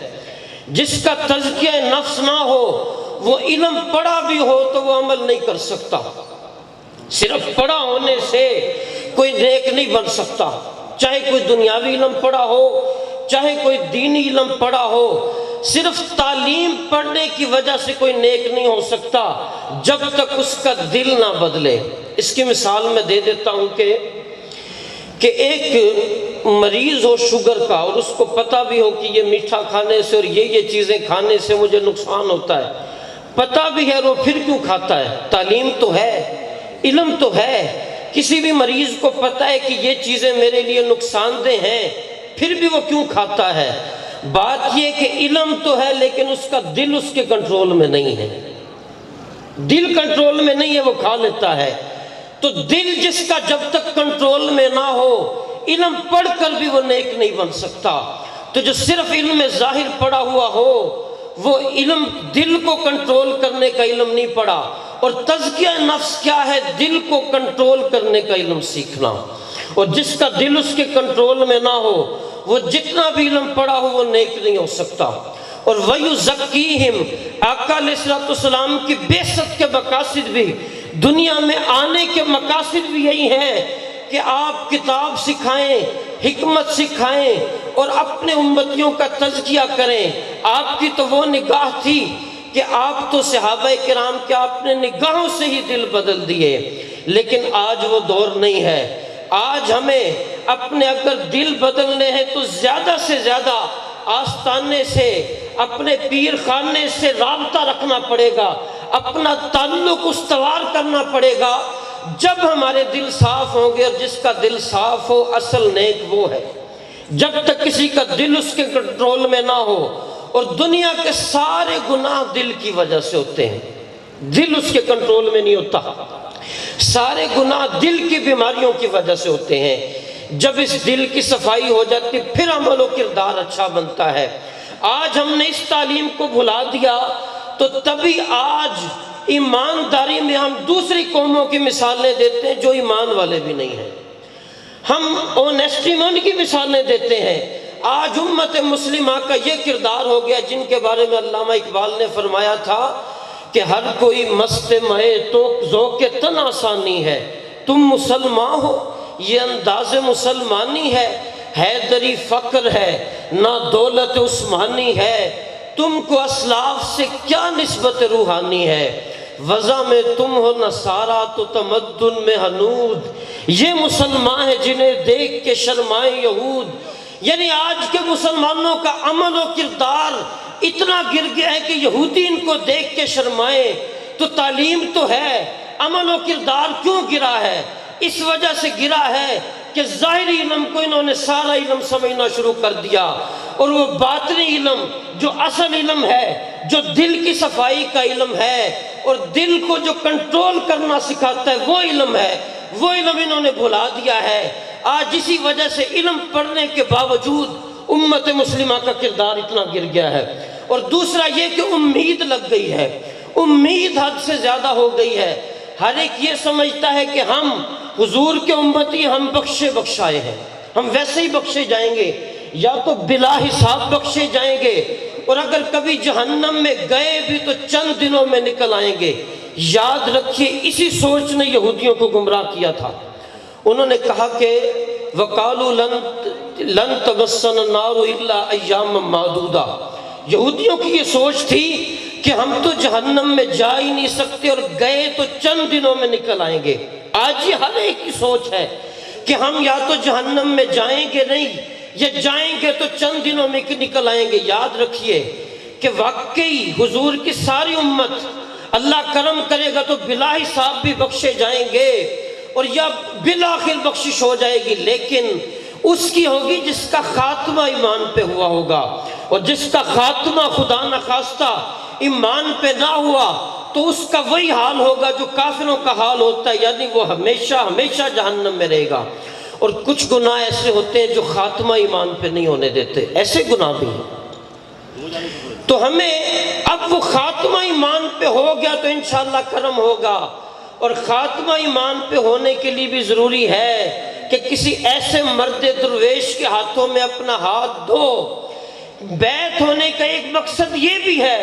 جس کا تزکیہ نفس نہ ہو وہ علم پڑھا بھی ہو تو وہ عمل نہیں کر سکتا. صرف پڑھا ہونے سے کوئی نیک نہیں بن سکتا، چاہے کوئی دنیاوی علم پڑھا ہو چاہے کوئی دینی علم پڑھا ہو. صرف تعلیم پڑھنے کی وجہ سے کوئی نیک نہیں ہو سکتا جب تک اس کا دل نہ بدلے. اس کی مثال میں دے دیتا ہوں کہ ایک مریض ہو شوگر کا اور اس کو پتہ بھی ہو کہ یہ میٹھا کھانے سے اور یہ چیزیں کھانے سے مجھے نقصان ہوتا ہے، پتہ بھی ہے اور وہ پھر کیوں کھاتا ہے؟ تعلیم تو ہے، علم تو ہے. کسی بھی مریض کو پتہ ہے کہ یہ چیزیں میرے لیے نقصان دہ ہیں، پھر بھی وہ کیوں کھاتا ہے؟ بات یہ کہ علم تو ہے لیکن اس کا دل اس کے کنٹرول میں نہیں ہے. دل کنٹرول میں نہیں ہے، وہ کھا لیتا ہے. تو دل جس کا جب تک کنٹرول میں نہ ہو علم پڑھ کر بھی وہ نیک نہیں بن سکتا. تو جو صرف علم ظاہر پڑھا ہوا ہو وہ علم دل کو کنٹرول کرنے کا علم نہیں پڑھا. اور تزکیہ نفس کیا ہے؟ دل کو کنٹرول کرنے کا علم سیکھنا. اور جس کا دل اس کے کنٹرول میں نہ ہو وہ جتنا بھی علم پڑھا ہو وہ نیک نہیں ہو سکتا. اور وَيُزَكِّيهِمْ آقا علیہ السلام کی بعثت کے مقاصد بھی، دنیا میں آنے کے مقاصد بھی یہی ہیں کہ آپ کتاب سکھائیں، حکمت سکھائیں اور اپنے امتیوں کا تزکیہ کریں. آپ کی تو وہ نگاہ تھی کہ آپ تو صحابہ کرام کے آپ نے نگاہوں سے ہی دل بدل دیے، لیکن آج وہ دور نہیں ہے. آج ہمیں اپنے اگر دل بدلنے ہیں تو زیادہ سے زیادہ آستانے سے، اپنے پیر خانے سے رابطہ رکھنا پڑے گا، اپنا تعلق استوار کرنا پڑے گا. جب ہمارے دل صاف ہوں گے، اور جس کا دل صاف ہو اصل نیک وہ ہے. جب تک کسی کا دل اس کے کنٹرول میں نہ ہو، اور دنیا کے سارے گناہ دل کی وجہ سے ہوتے ہیں، دل اس کے کنٹرول میں نہیں ہوتا. سارے گناہ دل کی بیماریوں کی وجہ سے ہوتے ہیں. جب اس دل کی صفائی ہو جاتی پھر عمل و کردار اچھا بنتا ہے. آج ہم نے اس تعلیم کو بھلا دیا تو تبھی آج ایمانداری میں ہم دوسری قوموں کی مثالیں دیتے ہیں جو ایمان والے بھی نہیں ہیں. ہم اونیسٹی میں ان کی مثالیں دیتے ہیں. آج امت مسلمہ کا یہ کردار ہو گیا جن کے بارے میں علامہ اقبال نے فرمایا تھا کہ ہر کوئی مست مئے تو ذوق تن آسانی ہے، تم مسلمان ہو یہ انداز مسلمانی ہے، حیدری فقر ہے نہ دولت عثمانی ہے، تم کو اسلاف سے کیا نسبت روحانی ہے، وضع میں تم ہو نصارہ تو تمدن میں ہنود، یہ مسلمان ہیں جنہیں دیکھ کے شرمائے یہود. یعنی آج کے مسلمانوں کا عمل و کردار اتنا گر گیا ہے کہ یہودی ان کو دیکھ کے شرمائے. تو تعلیم تو ہے، عمل و کردار کیوں گرا ہے؟ اس وجہ سے گرا ہے کہ ظاہری علم کو انہوں نے سارا علم سمجھنا شروع کر دیا، اور وہ باطنی علم جو اصل علم ہے، جو دل کی صفائی کا علم ہے اور دل کو جو کنٹرول کرنا سکھاتا ہے وہ علم ہے، وہ علم انہوں نے بھلا دیا ہے. آج اسی وجہ سے علم پڑھنے کے باوجود امت مسلمہ کا کردار اتنا گر گیا ہے. اور دوسرا یہ کہ امید لگ گئی ہے، امید حد سے زیادہ ہو گئی ہے. ہر ایک یہ سمجھتا ہے کہ ہم حضور کے امتی، ہم بخشے بخشائے ہیں، ہم ویسے ہی بخشے جائیں گے، یا تو بلا حساب بخشے جائیں گے، اور اگر کبھی جہنم میں گئے بھی تو چند دنوں میں نکل آئیں گے. یاد رکھیے اسی سوچ نے یہودیوں کو گمراہ کیا تھا. انہوں نے کہا کہ وَقَالُوا لَن تَمَسَّنَا النَّارُ إِلَّا أَيَّامًا مَعْدُودًا، یہودیوں کی یہ سوچ تھی کہ ہم تو جہنم میں جا ہی نہیں سکتے اور گئے تو چند دنوں میں نکل آئیں گے۔ آج یہ ہر ایک کی سوچ ہے کہ ہم یا تو جہنم میں جائیں گے نہیں، یا جائیں گے تو چند دنوں میں نکل آئیں گے۔ یاد رکھیے کہ واقعی حضور کی ساری امت اللہ کرم کرے گا تو بلا حساب بھی بخشے جائیں گے، اور یا بالآخر بخشش ہو جائے گی، لیکن اس کی ہوگی جس کا خاتمہ ایمان پہ ہوا ہوگا، اور جس کا خاتمہ خدا نخواستہ ایمان پہ نہ ہوا تو اس کا وہی حال ہوگا جو کافروں کا حال ہوتا ہے، یعنی وہ ہمیشہ ہمیشہ جہنم میں رہے گا۔ اور کچھ گناہ ایسے ہوتے ہیں جو خاتمہ ایمان پہ نہیں ہونے دیتے، ایسے گناہ بھی ہیں۔ تو ہمیں اب وہ خاتمہ ایمان پہ ہو گیا تو انشاءاللہ کرم ہوگا، اور خاتمہ ایمان پہ ہونے کے لیے بھی ضروری ہے کہ کسی ایسے مرد درویش کے ہاتھوں میں اپنا ہاتھ دھو۔ بیعت ہونے کا ایک مقصد یہ بھی ہے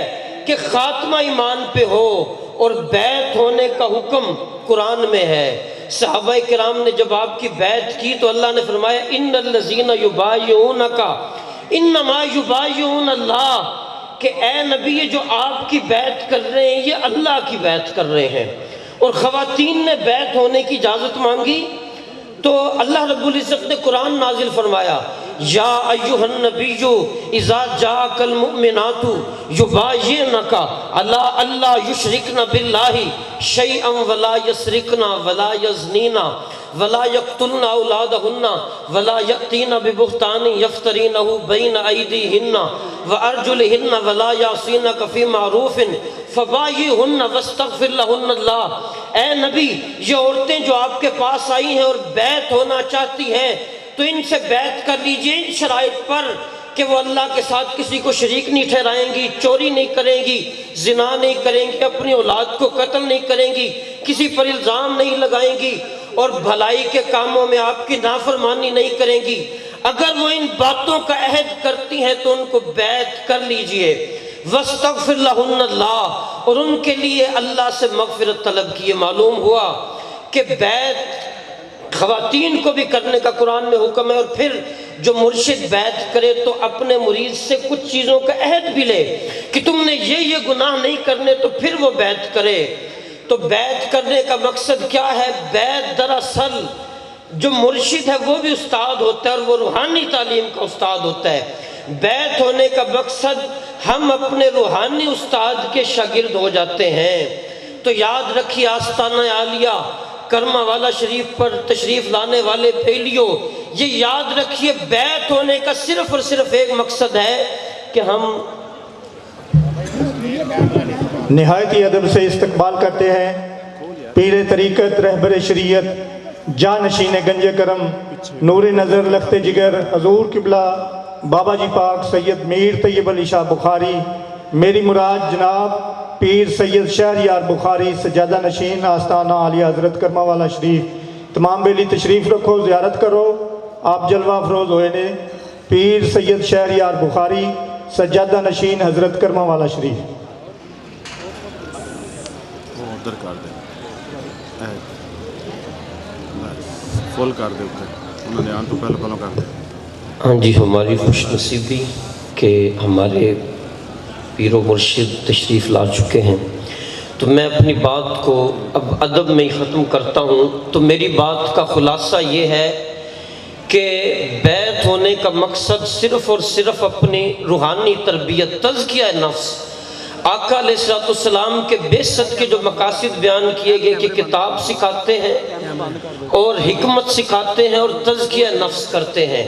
کہ خاتمہ ایمان پہ ہو، اور بیعت ہونے کا حکم قرآن میں ہے۔ صحابہ کرام نے جب آپ کی بیعت کی تو اللہ نے فرمایا ان الذین یبایعونک انما یبایعون اللہ، کہ اے نبی یہ جو آپ کی بیعت کر رہے ہیں یہ اللہ کی بیعت کر رہے ہیں۔ اور خواتین نے بیعت ہونے کی اجازت مانگی تو اللہ رب العزت نے قرآن نازل فرمایا یا ایھا النبی اذا جاءک المؤمنات یبایعنک علی الا یشرکن باللہ شیئا ولا یسرقن ولا یزنین ولا یقتلن اولادہن ولا یأتین ببہتان یفترینہ بین ایدیہن وارجلہن ولا یعصینک فی معروف فبایعہن واستغفر لہن اللہ۔ اے نبی یہ عورتیں جو آپ کے پاس آئی ہیں اور بیعت ہونا چاہتی ہیں تو ان سے بیعت کر لیجئے ان شرائط پر کہ وہ اللہ کے ساتھ کسی کو شریک نہیں ٹھہرائیں گی، چوری نہیں کریں گی، زنا نہیں کریں گی، اپنی اولاد کو قتل نہیں کریں گی، کسی پر الزام نہیں لگائیں گی، اور بھلائی کے کاموں میں آپ کی نافرمانی نہیں کریں گی۔ اگر وہ ان باتوں کا عہد کرتی ہیں تو ان کو بیعت کر لیجئے۔ وَاسْتَغْفِرْ لَهُنَّ اللَّهُ، اور ان کے لیے اللہ سے مغفرت طلب کیے۔ معلوم ہوا کہ بیعت خواتین کو بھی کرنے کا قرآن میں حکم ہے، اور پھر جو مرشد بیعت کرے تو اپنے مرید سے کچھ چیزوں کا عہد بھی لے کہ تم نے یہ گناہ نہیں کرنے، تو پھر وہ بیعت کرے۔ تو بیعت کرنے کا مقصد کیا ہے؟ بیعت دراصل جو مرشد ہے وہ بھی استاد ہوتا ہے اور وہ روحانی تعلیم کا استاد ہوتا ہے۔ بیعت ہونے کا مقصد ہم اپنے روحانی استاد کے شاگرد ہو جاتے ہیں۔ تو یاد رکھیے آستانہ عالیہ کرما والا شریف پر تشریف لانے والے پھیلیوں، یہ یاد رکھیے بیعت ہونے کا صرف اور صرف ایک مقصد ہے کہ ہم نہایت ہی ادب سے استقبال کرتے ہیں پیر طریقت، رہبر شریعت، جانشین گنج کرم، نور نظر، لخت جگر، حضور قبلہ بابا جی پاک سید میر طیب علی شاہ بخاری، میری مراد جناب پیر سید شہریار بخاری، سجادہ نشین آستانہ عالیہ حضرت کرما والا شریف۔ تمام بیلی تشریف رکھو، زیارت کرو، آپ جلوہ افروز ہوئے نے۔ پیر سید شہریار بخاری، سجادہ نشین حضرت کرما والا شریف۔ ادھر کر دیں، فل کر دے، انہوں نے آن تو پہلے پہلوں کر دیں۔ ہاں جی، ہماری خوش نصیبی کہ ہمارے پیر و مرشد تشریف لا چکے ہیں، تو میں اپنی بات کو اب ادب میں ہی ختم کرتا ہوں۔ تو میری بات کا خلاصہ یہ ہے کہ بیعت ہونے کا مقصد صرف اور صرف اپنی روحانی تربیت، تزکیہ نفس۔ آقا علیہ السلام کے بعثت کے جو مقاصد بیان کیے گئے کہ کتاب سکھاتے ہیں اور حکمت سکھاتے ہیں اور تزکیہ نفس کرتے ہیں۔